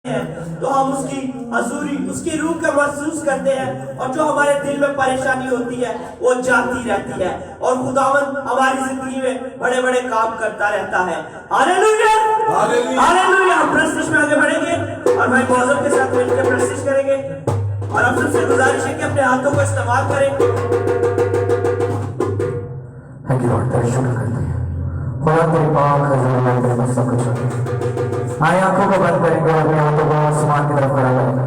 तो हम उसकी हजूरी, उसकी रूह का महसूस करते हैं, और जो हमारे दिल में परेशानी होती है वो जाती रहती है, और खुदावंद हमारी जिंदगी में बड़े बड़े काम करता रहता है। Hallelujah, hallelujah. हम प्रस्तुत में आगे बढ़ेंगे और भाई मौजूद के साथ मिलकर प्रस्तुत करेंगे, और हम सबसे गुजारिश है कि अपने हाथों को इस्तेमाल करें। थैंक यू लॉर्ड, तेरा शुक्र करते हैं खुदा, तेरी पाक हजूर में तेरे पास सब कुछ है। आए आंखों को बंद करेंगे और अपने हाथों को आसमान की तरफ बढ़ाएंगे।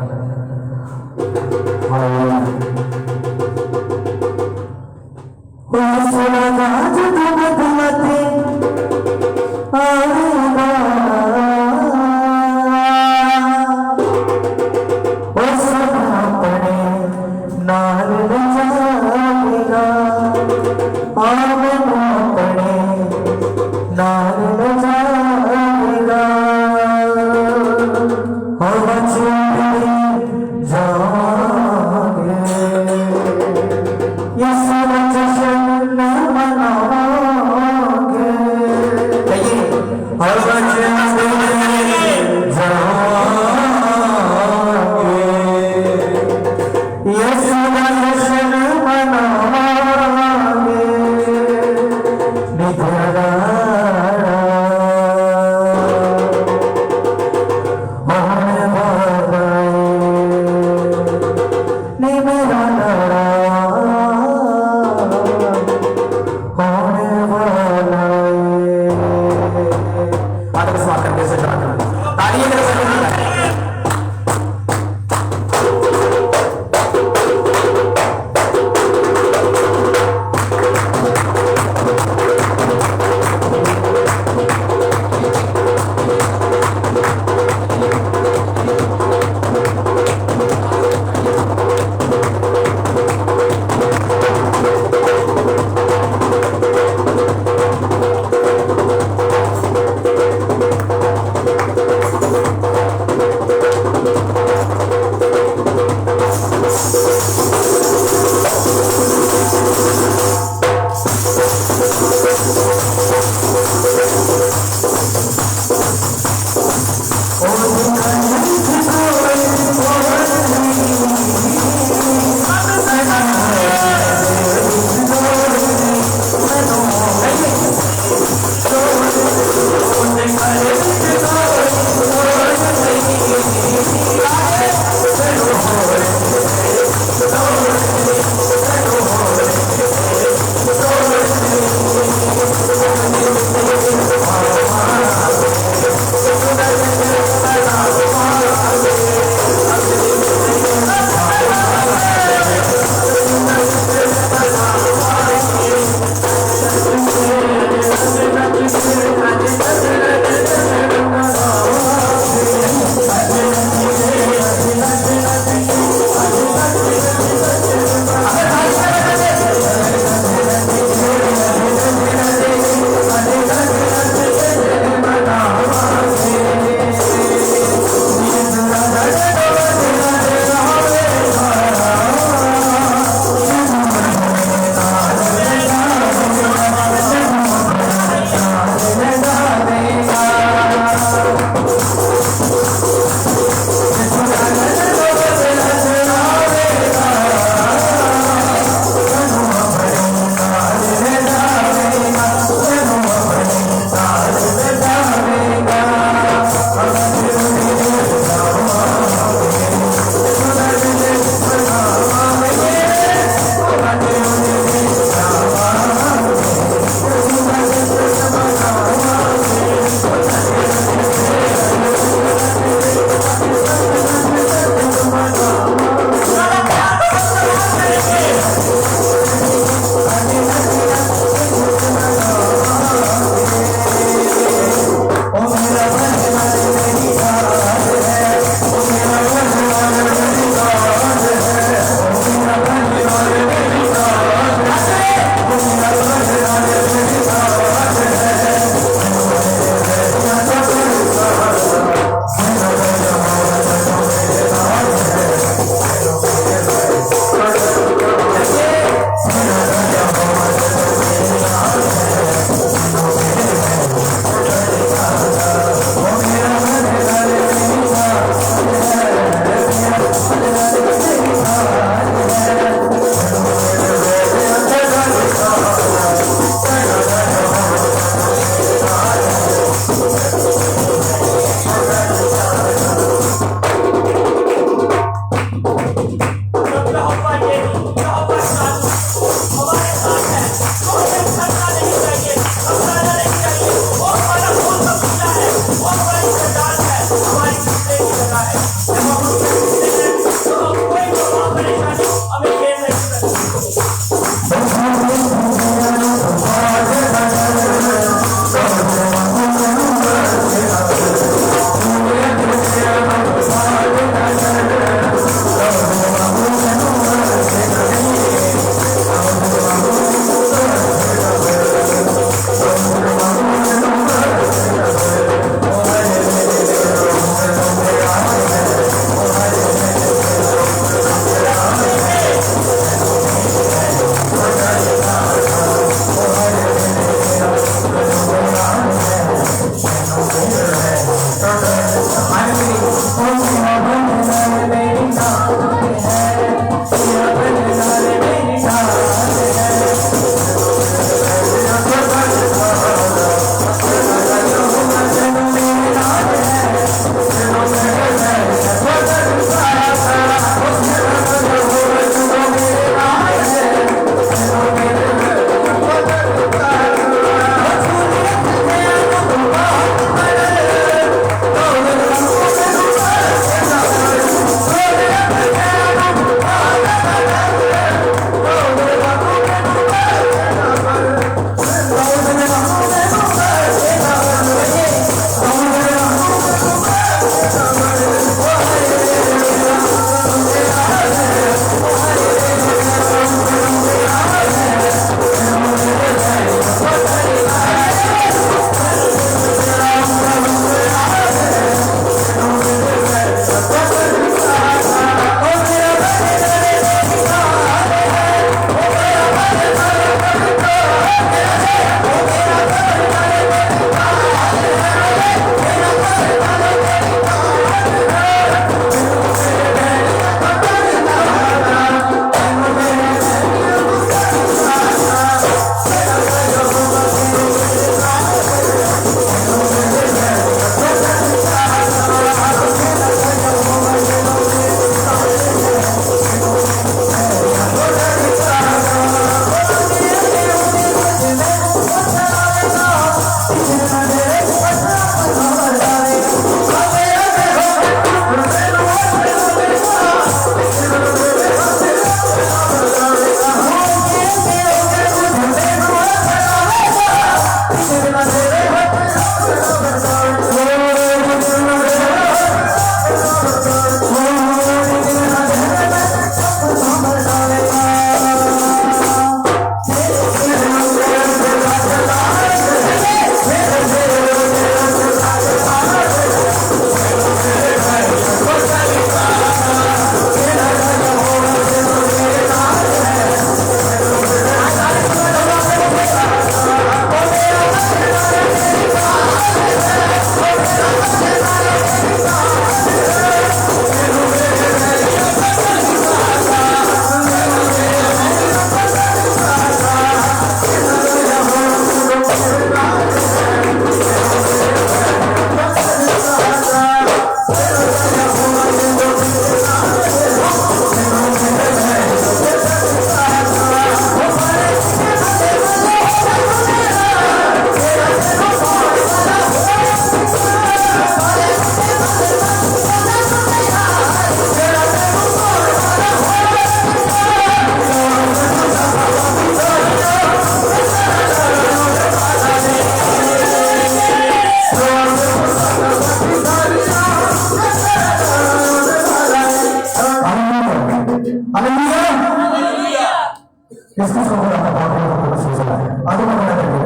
इसकी सोच रहा था बहुत महसूस हो रहा है आगे बढ़ना चाहिए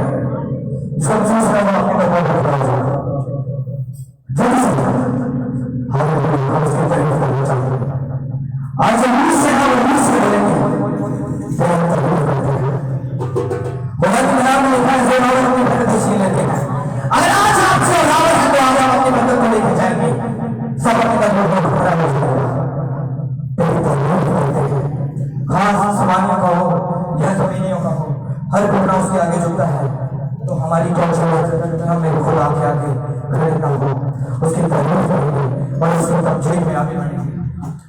जो चीज है वो अपने बहुत खराब हो रहा है जल्दी से हम उसकी तारीफ करना चाहते हैं आज हम से बोलेंगे बहुत नाम लिखा है रावण अपनी प्रगतिशील लेते हैं अगर आज आपसे रावण है तो आज हम अपनी मदद को लेके जाएंगे सब अपनी तरफ बहुत खराब हो जाएगा हाँ समानियों का हो या जमीनियों का हो हर घटना उसके आगे झुकता है तो हमारी क्या जरूरत हम मेरे खुदा के आगे खड़े ना हो उसकी तारीफ करेंगे और उसकी तब्दील में आगे बढ़ेंगे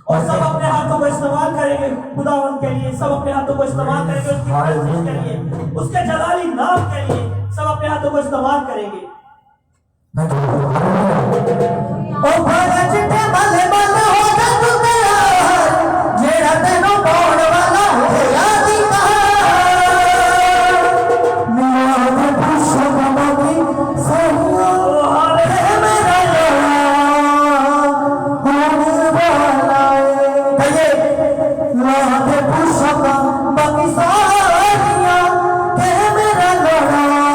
और सब अपने हाथों को इस्तेमाल करेंगे खुदावन के लिए सब अपने हाथों को इस्तेमाल करेंगे उसकी परस्तिश के लिए उसके जलाली नाम के लिए सब अपने हाथों को इस्तेमाल करेंगे ओ भला चिट्टे भले भले हो जा तू तैयार जेड़ा तेनों पाउण वाला हो यादी मेरा पुरुषों का बाकी सहिया है मेरा होने वाला है मेरा पुरुषों का बाकी सहिया है मेरा लड़ा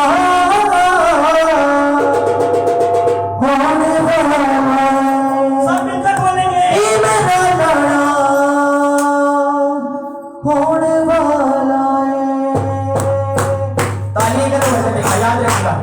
होने वाला सब मिलकर बोलेंगे मेरा लड़ा होने वाला है ताली करो याद रखना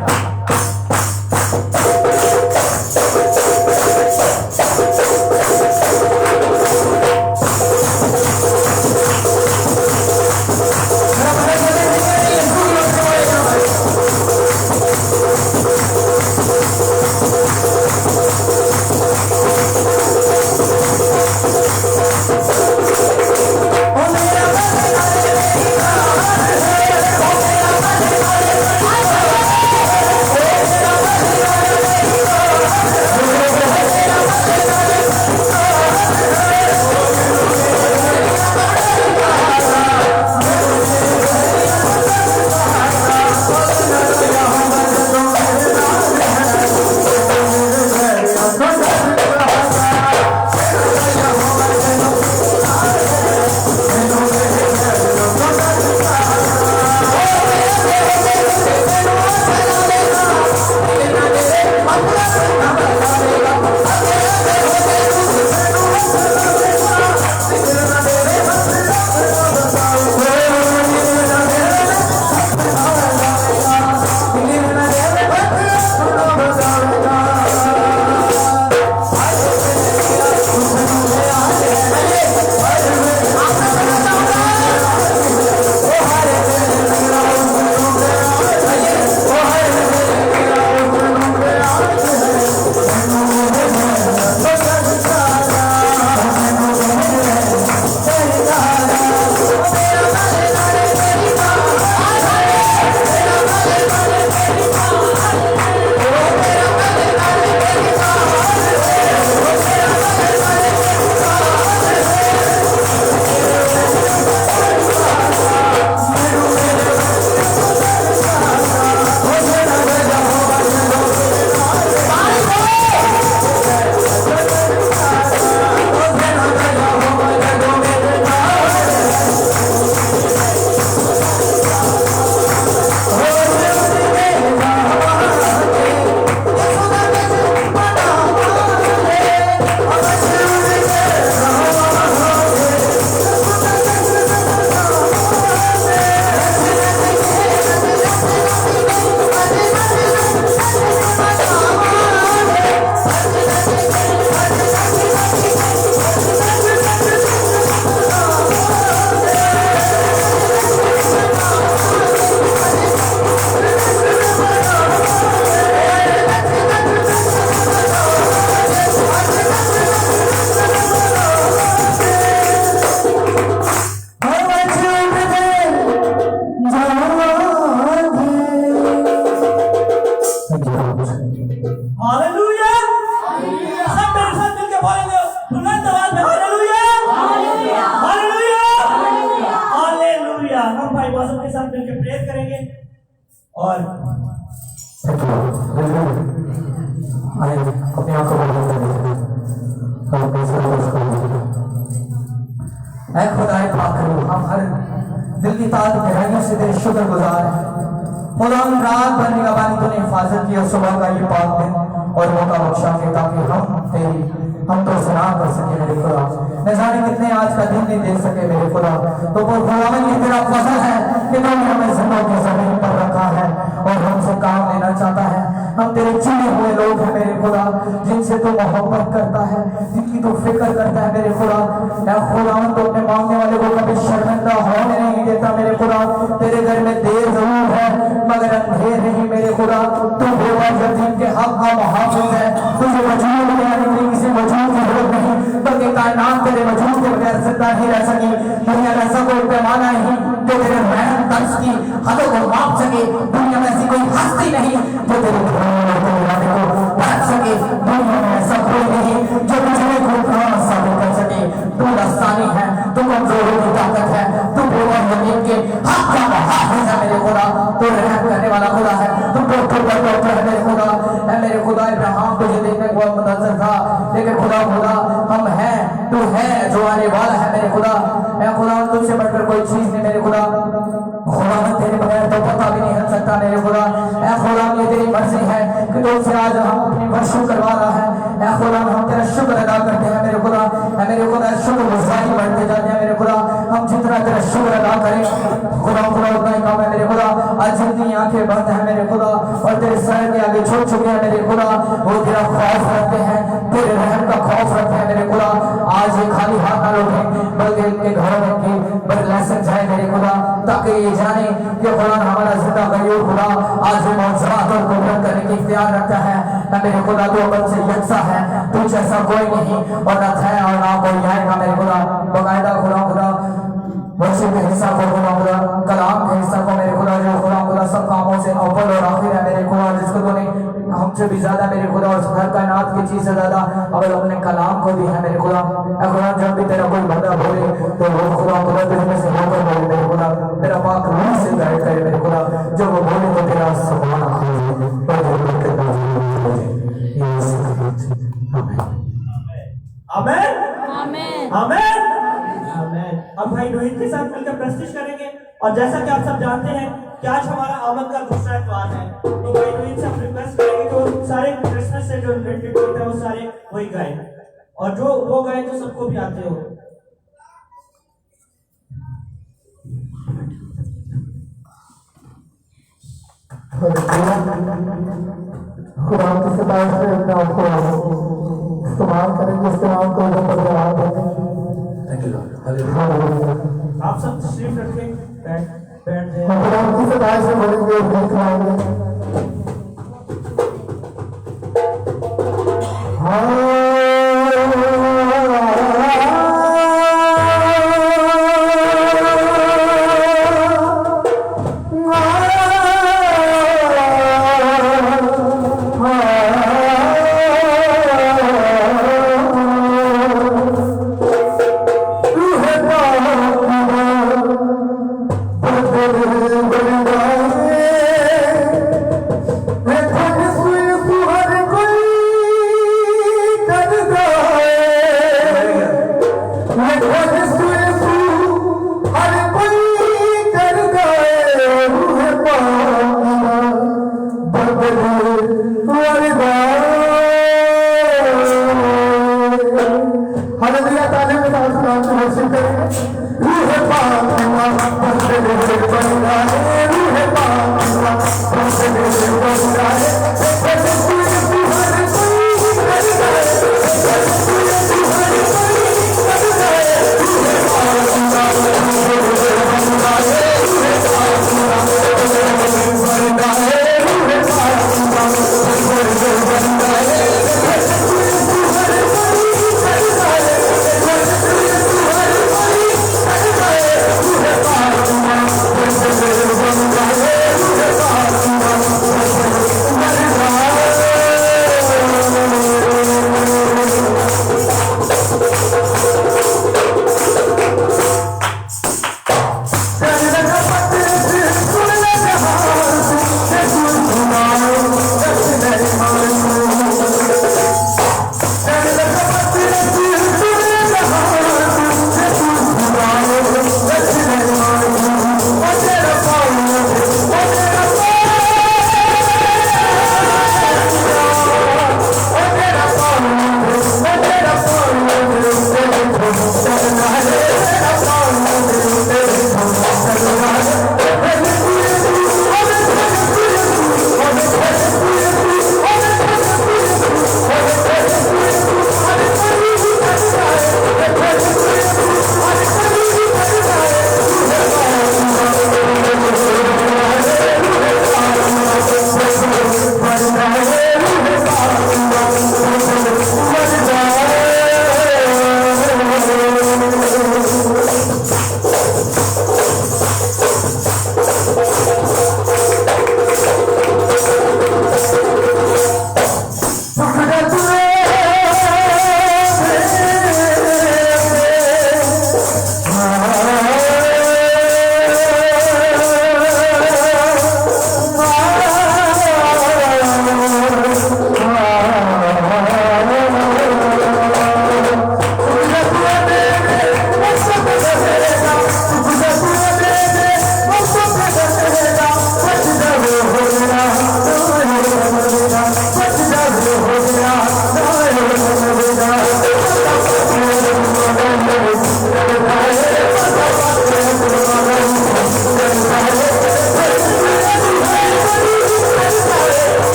हालेलुया सब मेरे साथ मिलकर बोलेंगे बुलंद आवाज में हालेलुया हालेलुया हालेलुया हम भाई वासव के साथ मिलकर प्रेयर करेंगे और अपने आप को खुदा पाक हम हर दिल की तार गहराइयों से तेरे शुक्रगुजार है। खुदा रात भर निगरानी तूने हिफाजत की और सुबह का ये पाक दिन और मौका बख्शा के ताकि हम तो सना कर सके मेरे खुदा। न जाने कितने आज का दिन नहीं देख सके मेरे खुदा, तो खुदावन ये तेरा फजल है कि तूने हमें जिंदों की जमीन पर रखा है और हमसे काम लेना चाहता है। हम तेरे चुने हुए लोग हैं मेरे खुदा, जिनसे तू मोहब्बत करता है, जिनकी तू फिक्र करता है मेरे खुदा। खुदावन तो अपने मांगने वाले को कभी शर्मिंदा होने नहीं देता मेरे खुदा। तेरे घर में देर जरूर है मगर अंधेर नहीं मेरे खुदा। तू बेवजह के हक का मुहाफिज है। तुझे वजूद में आने की किसी वजूद की जरूरत नहीं, बल्कि कायनात तेरे वजूद के बगैर जिंदा नहीं रह सकी। दुनिया में ऐसा कोई पैमाना नहीं जो तेरे रहम तर्ज की हदों को माप सके। दुनिया में ऐसी कोई हस्ती नहीं जो तेरे इरादे को परख सके। दुनिया में ऐसा कोई नहीं जो तुझे खुदा साबित कर सके। तू दस्तानी है, तू कमजोरों की ताकत है, तू बेवजह के हक का मुहाफिज है मेरे खुदा। तू रहम करने वाला खुदा है, तू डॉक्टर है मेरे खुदा। है मेरे खुदा इब्राहिम तुझे देखने को मुंतज़िर था, लेकिन खुदा हम हैं, तू है जो आने वाला है मेरे खुदा। ऐ खुदा तुझसे बढ़कर कोई चीज नहीं मेरे खुदा। खुदा तेरे बगैर तो पता भी नहीं हल सकता मेरे खुदा। ऐ खुदा ये तेरी मर्जी है कि तुझसे आज हम अपनी वर्षों करवा रहा है। ऐ खुदा हम तेरा शुक्र अदा करते हैं मेरे खुदा। ऐ मेरे खुदा शुक्र गुजारी बढ़ते जाते हैं मेरे खुदा। हम जितना तेरा शुक्र अदा करें खुदा उतना ही कम है मेरे खुदा। आज जितनी आंखें बंद है मेरे खुदा और तेरे सर के आगे छोड़ चुके हैं मेरे खुदा, वो तेरा खौफ रखते हैं, तेरे रहम का खौफ रखते हैं मेरे खुदा। आज ये खाली हाथ ना लौटे बल्कि इनके घरों में की बरलसन जाए मेरे खुदा, ताकि ये जाने कि खुदा हमारा जिंदा गयूर खुदा आज मौजूद और कुदरत करने की इख्तियार रखता है। मेरे खुदा तू अपन से यकसा है, तुझ जैसा कोई नहीं और ना है और ना कोई आएगा मेरे खुदा। बकायदा खुदा वर्षों के हिस्सा को खुदा कलाम के हिस्सा को मेरे खुदा जो खुदा सब कामों से अव्वल और आखिर है मेरे खुदा, जिसको तूने हमसे भी ज्यादा मेरे खुदा और हर कायनात की चीज से ज्यादा अगर अपने कलाम को भी है मेरे खुदा। खुदा जब भी तेरा कोई बंदा बोले तो वो खुदा तुझमें से होकर बोले मेरे खुदा। तेरा पाक रूह से गाइड करे मेरे खुदा, जब वो बोले तो तेरा सुभान आमीन आमीन आमीन। अब भाई रोहित के साथ मिलकर प्रस्तुत करेंगे। और जैसा कि आप सब जानते हैं कि आज हमारा आमद का दूसरा इतवार है, तो भाई रोहित से हम रिक्वेस्ट करेंगे तो सारे क्रिसमस से जो रिलेटेड गीत है वो सारे वही गाए, और जो वो गाए तो सबको भी आते हो। खुदा की सिफारिश से अपने आप को इस्तेमाल करेंगे, इस्तेमाल को आप सब तशरीफ रखें, बैठ जाएं। खुदा की सिफारिश से बोलेंगे, गीत गाएंगे।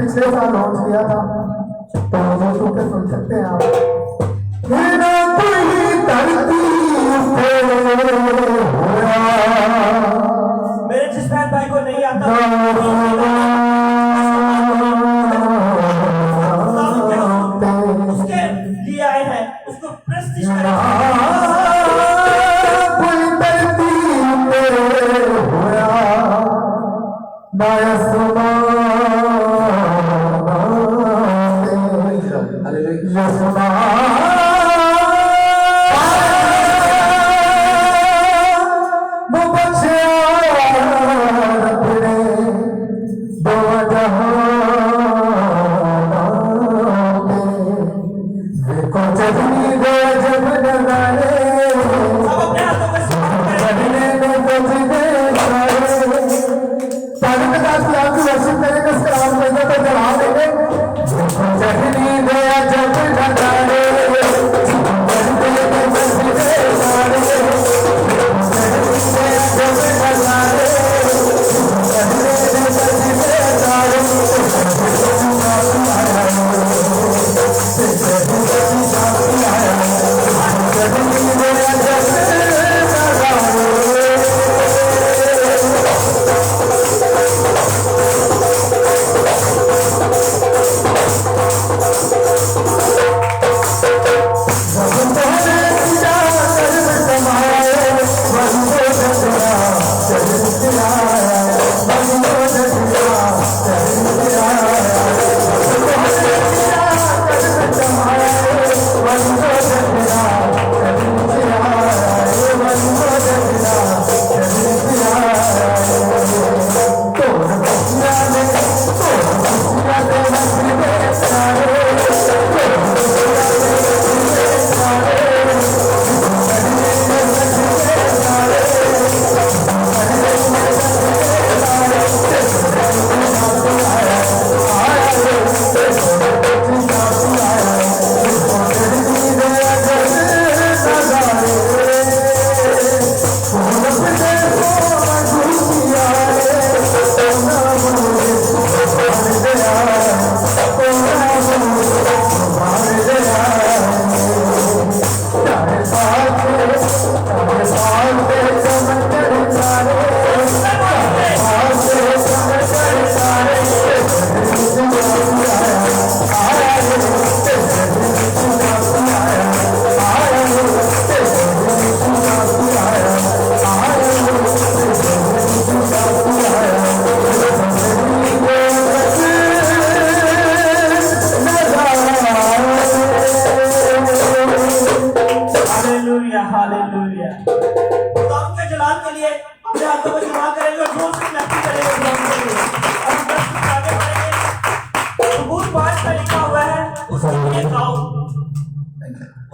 पिछले साल लॉन्च किया था, तो दोस्तों के सुन सकते हैं आप। मेरा कोई धरती मेरे जिस बहन भाई को नहीं आता उसके लिए आए हैं, उसको प्रस्तुत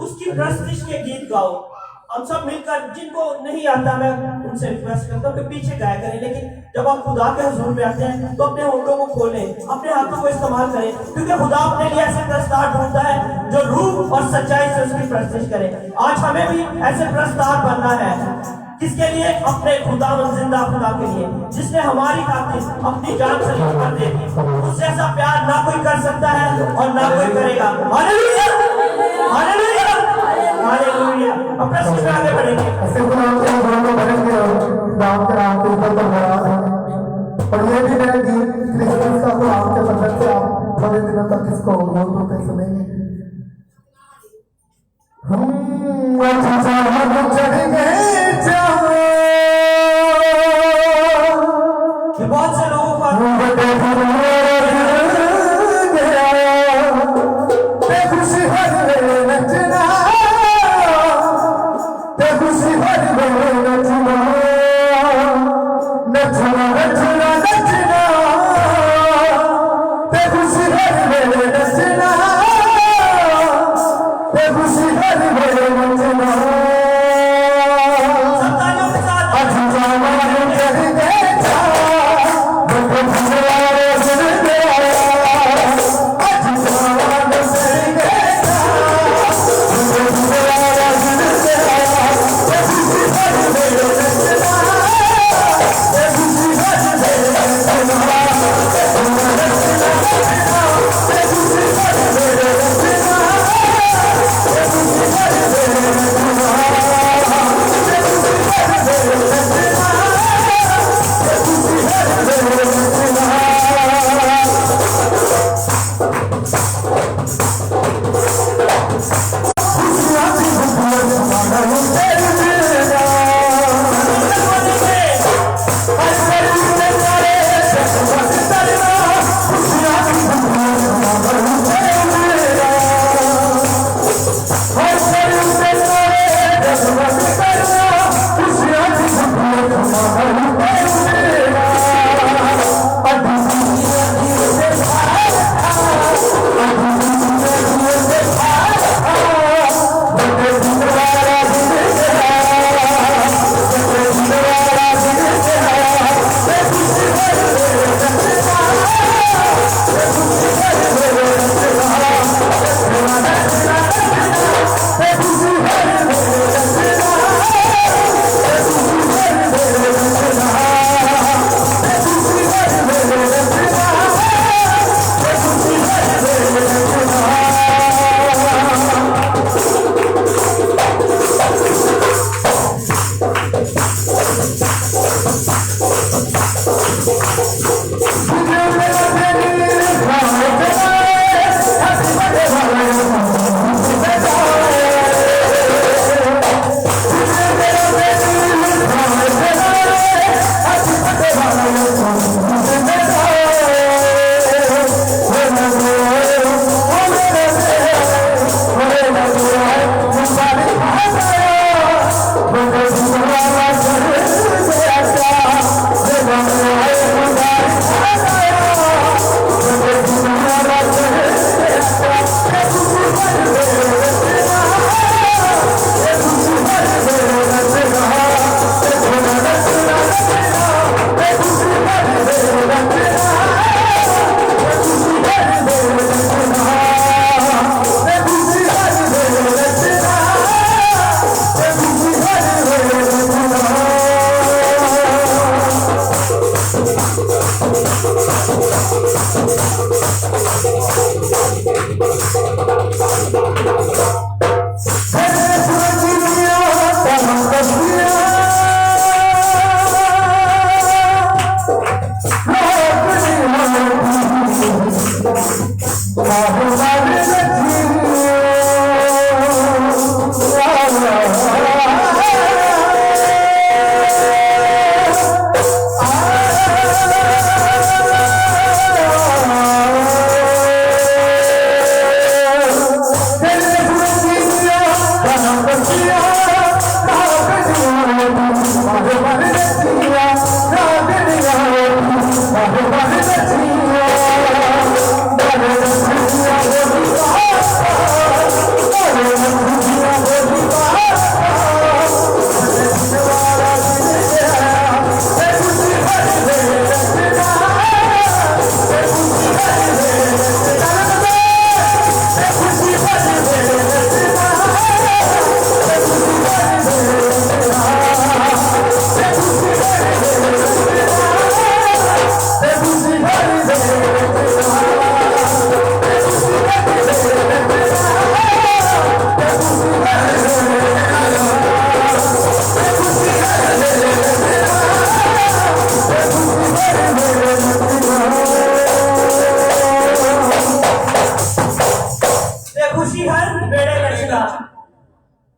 उसकी प्रस्तुति के गीत गाओ। हम सब मिलकर, जिनको नहीं आता मैं उनसे रिक्वेस्ट करता हूँ कि पीछे गाया करें, लेकिन जब आप खुदा के हुजूर में आते हैं तो अपने होठों को खोलें, अपने हाथों को इस्तेमाल करें, क्योंकि खुदा अपने लिए ऐसे प्रस्ताव ढूंढता है जो रूह और सच्चाई से उसकी प्रस्तुति करे। आज हमें भी ऐसे प्रस्ताव बनना है, किसके लिए? अपने खुदा जिंदा खुदा के लिए, जिसने हमारी खातिर अपनी जान सलीम कर दी। उससे ऐसा प्यार ना कोई कर सकता है और ना कोई करेगा। Hallelujah, hallelujah, hallelujah. अपने सिर आगे बढ़ेंगे, ऐसे गुलाम के दोनों बढ़ेंगे राम के नाम के ऊपर तो बराबर है। और ये भी मेरा गीत क्रिसमस का गुलाम के बंधन से आप थोड़े दिनों तक इसको गौर रूप से सुनेंगे। बहुत से लोगों को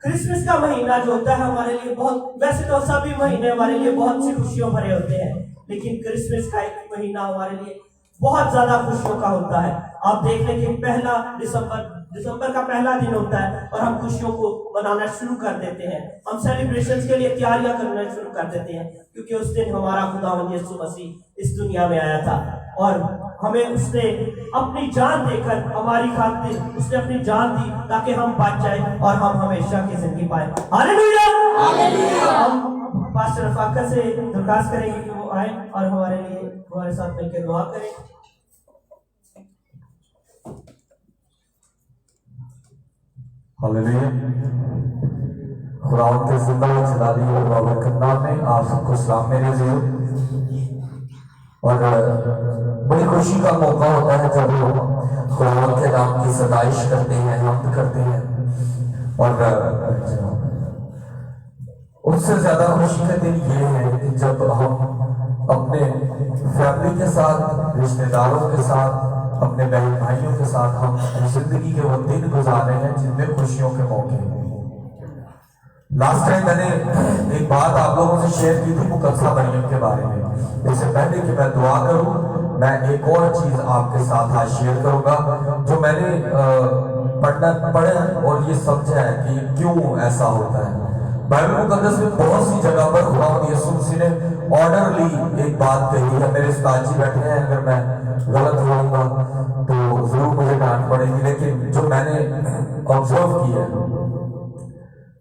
क्रिसमस का महीना जो होता है हमारे लिए बहुत, वैसे तो सभी महीने हमारे लिए बहुत सी खुशियों भरे होते हैं, लेकिन क्रिसमस का एक महीना हमारे लिए बहुत ज्यादा खुशियों का होता है। आप देख लें कि पहला दिसंबर का पहला दिन होता है और हम खुशियों को मनाना शुरू कर देते हैं। हम सेलिब्रेशंस के लिए तैयारियां करना शुरू कर देते हैं, क्योंकि उस दिन हमारा खुदावंद यीशु मसीह इस दुनिया में आया था और हमें उसने अपनी जान देकर, हमारी खातिर उसने अपनी जान दी ताकि हम बच जाए और हम हमेशा की जिंदगी पाए। हालेलुया। हम पास्टर फाका से दरखास्त करेंगे कि वो आए और हमारे साथ मिलकर दुआ करें। हालेलुया। खुदावंद के जिंदा जलाली और बाबरकत नाम में आप सबको सलाम मेरे जीव। और बड़ी खुशी का मौका होता है जब हम खुदावंद के नाम की सताइश करते हैं, हम्द करते हैं। और उससे ज्यादा खुशी का दिन ये है कि जब हम अपने फैमिली के साथ, रिश्तेदारों के साथ, अपने बहन भाइयों के साथ हम जिंदगी के वो दिन गुजार रहे हैं जिनमें खुशियों के मौके हैं। लास्ट टाइम मैंने एक बात आप लोगों से शेयर की थी मुकद्दसा मरियम के बारे में। इससे पहले कि मैं दुआ करूं, मैं एक और चीज आपके साथ आज शेयर करूंगा जो मैंने पढ़े और ये समझा है कि क्यों ऐसा होता है। बाइबल मुकद्दस में बहुत सी जगह पर खुदावंद यीशु मसीह ने ऑर्डरली एक बात कही है। मेरे उस्ताद जी बैठे हैं, अगर मैं गलत होऊंगा तो जरूर मुझे डांट पड़ेगी, लेकिन जो मैंने ऑब्जर्व किया है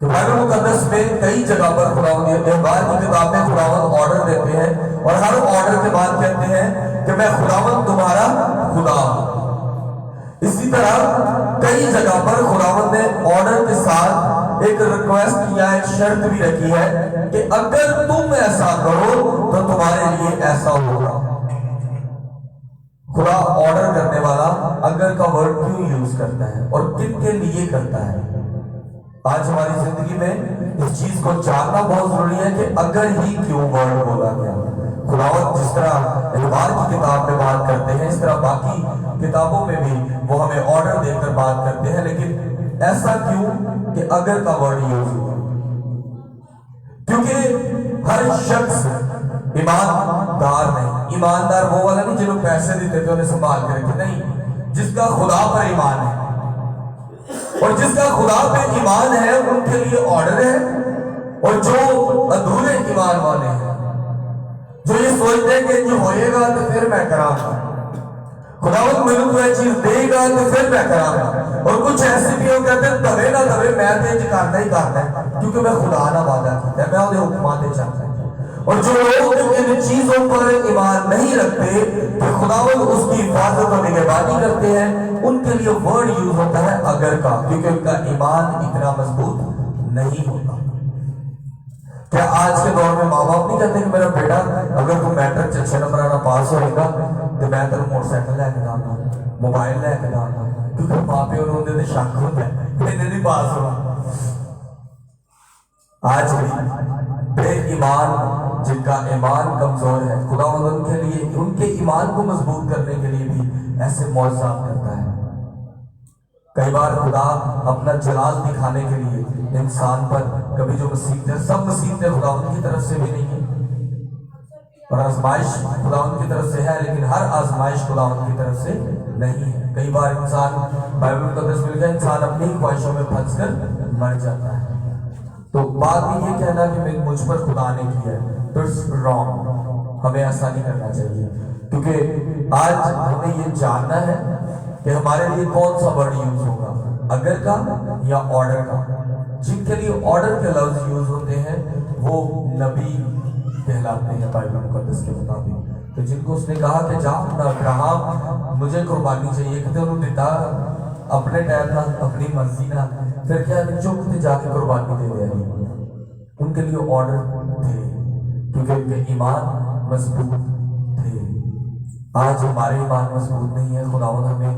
तो बाइबल मुकद्दस में कई जगह पर खुदावंद व्यवहार की किताब में खुदावंद ऑर्डर देते हैं और हर ऑर्डर के बाद कहते हैं कि मैं खुदावंद तुम्हारा खुदा हूं। इसी तरह कई जगह पर खुदावंद ने ऑर्डर के साथ एक रिक्वेस्ट किया, एक शर्त भी रखी है कि अगर तुम ऐसा करो तो तुम्हारे लिए ऐसा होगा। खुदा ऑर्डर करने वाला अगर का वर्ड क्यों यूज करता है और किन के लिए करता है। आज हमारी जिंदगी में इस चीज को जानना बहुत जरूरी है कि अगर ही क्यों वर्ड बोला गया। खुदावंद जिस तरह इबार की किताब में बात करते हैं, इस तरह बाकी किताबों में भी वो हमें ऑर्डर देकर बात करते हैं, लेकिन ऐसा क्यों कि अगर का वर्ड यूज हुआ। क्योंकि हर शख्स ईमानदार नहीं, ईमानदार वो वाला नहीं जिन्होंने पैसे देते थे उन्हें संभाल के रखे, नहीं, जिसका खुदा पर ईमान है। और जिसका खुदा पे ईमान है उनके लिए ऑर्डर है, और जो अधूरे ईमान वाले हैं, जो ये सोचते हैं कि ये होएगा तो फिर मैं कराऊंगा, खुदावंद मेरे को ये चीज देगा तो फिर मैं कराऊंगा। और कुछ ऐसे भी हो कहते हैं तवे ना तवे मैं तो इंज करना ही करना है क्योंकि मैं खुदा ना वादा किया है, मैं उन्हें हुक्म दे चाहता हूं। और जो लोग इन चीजों पर ईमान नहीं रखते कि खुदावंद उसकी हिफाजत और निगहबानी करते हैं, उनके लिए वर्ड यूज होता है अगर का, क्योंकि उनका ईमान इतना मजबूत नहीं होता। क्या आज के दौर में माँ बाप नहीं कहते कि मेरा बेटा अगर तुम मैट्रिक से 6 नंबर आना पास होएगा तो मैं तेन मोटरसाइकिल लैके दांगा, मोबाइल लैके दांगा, क्योंकि माँ प्यो ने उन्हें शक होता है इन्हें नहीं पास होना। आज भी बेईमान जिनका ईमान कमजोर है, खुदा उनके लिए उनके ईमान को मजबूत करने के लिए भी ऐसे मौजज़ात करता है। कई बार खुदा अपना जलाल दिखाने के लिए इंसान पर कभी जो मुसीबतें, सब मुसीबतें खुदा उनकी तरफ से भी नहीं है और आजमाइश खुदा उनकी तरफ से है, लेकिन हर आजमाइश खुदा उनकी तरफ से नहीं है। कई बार इंसान बाइबल मुकद्दस में लिखा है इंसान अपनी ख्वाहिशों में फंसकर मर जाता है। तो बात ये कहना कि मुझ पर खुदा ने किया है तो इट्स रॉन्ग, हमें ऐसा नहीं करना चाहिए, क्योंकि आज हमें ये जानना है कि हमारे लिए कौन सा वर्ड यूज होगा, अगर का या ऑर्डर का। जिनके लिए ऑर्डर के लफ्ज यूज होते हैं वो नबी कहलाते हैं बाइबल मुकद्दस के मुताबिक। तो जिनको उसने कहा कि जा अपना अब्राहम मुझे कुर्बानी चाहिए, कहते उन्होंने दिता अपने टाइम ना, अपनी मर्जी ना, फिर क्या चुप थे जाके कुर्बानी दे दिया। उनके लिए ऑर्डर थे क्योंकि उनके ईमान मजबूत थे। आज हमारे ईमान मजबूत नहीं है, खुदावंद हमें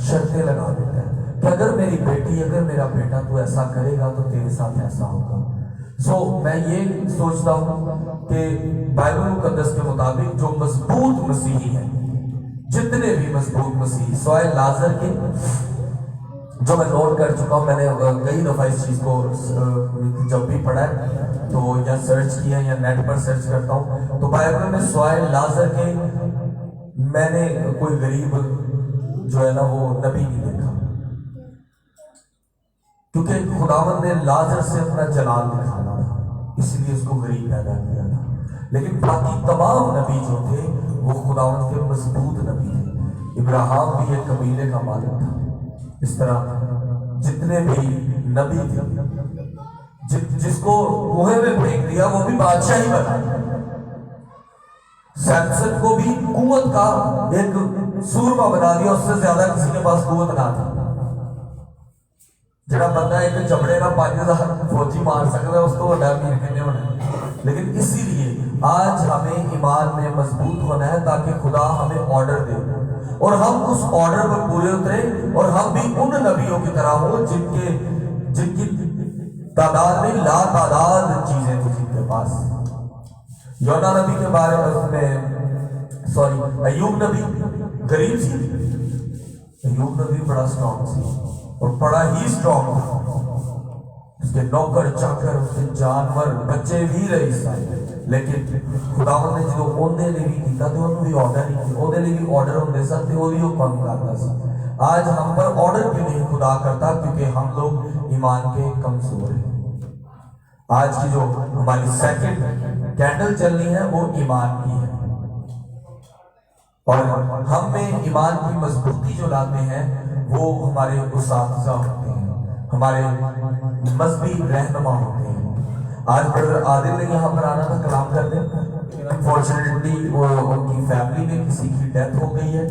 शर्तें लगा देता है कि अगर मेरी बेटी, अगर मेरा बेटा तू ऐसा करेगा तो तेरे साथ ऐसा होगा। मैं ये सोचता हूँ कि बाइबल मुकद्दस के मुताबिक जो मजबूत मसीही हैं, जितने भी मजबूत मसीही सवाए लाजर के, जो मैं नोट कर चुका हूँ, मैंने कई दफा इस चीज को जब भी पढ़ा है तो या सर्च किया या नेट पर सर्च करता हूँ, तो बाइबल में सवाए लाजर के मैंने कोई गरीब जो है ना वो नबी नहीं देखा, क्योंकि खुदावंद ने लाजर से अपना जलाल दिखाना था, इसलिए उसको गरीब पैदा किया था। लेकिन बाकी तमाम नबी जो थे वो खुदावंद के मजबूत नबी थे। इब्राहिम भी एक कबीले का मालिक था। इस तरह जितने भी नबी थे, जिसको कुएं में फेंक दिया वो भी बादशाह ही बना। सैमसन को भी कुवत का एक सूरमा बना दिया, उससे ज्यादा किसी के पास कुवत ना थी। जरा बंदा एक चमड़े का 5000 फौजी मार सकता है, उसको बड़ा अमीर कहने होना। लेकिन इसीलिए आज हमें ईमान में मजबूत होना है ताकि खुदा हमें ऑर्डर दे और हम उस ऑर्डर पर पूरे उतरे और हम भी उन नबियों की तरह हो जिनकी तादाद में लातादाद चीजें थी जिनके पास। योना नबी के बारे में अय्यूब नबी गरीब थी, अय्यूब नबी बड़ा स्ट्रॉन्ग थी और बड़ा ही स्ट्रॉन्ग था। उसके नौकर चाकर, उसके जानवर, बच्चे भी रहे सारे, लेकिन खुदावंद ने जो ਉਹਦੇ ਲਈ ਵੀ ਕੀਤਾ ਤੇ ਉਹਨੂੰ ਵੀ ਆਰਡਰ ਨਹੀਂ ਕੀਤਾ, ਉਹਦੇ ਲਈ ਵੀ ਆर्डर ਹੁੰਦੇ ਸਨ ਤੇ ਉਹ ਵੀ ਉਹ ਕੰਮ ਕਰਦਾ ਸੀ। आज हम पर ऑर्डर क्यों नहीं खुदा करता? क्योंकि हम लोग ईमान के कमजोर हैं। आज की जो हमारी सेकंड कैंडल चलनी है वो ईमान की है और हम में ईमान की मजबूती जो लाते हैं वो हमारे उस्ताद होते हैं, हमारे मजहबी रहनुमा होते हैं। आज ब्रदर आदिल ने यहाँ पर आना था कलाम करने, अनफॉर्चुनेटली वो उनकी फैमिली में किसी की डेथ हो गई है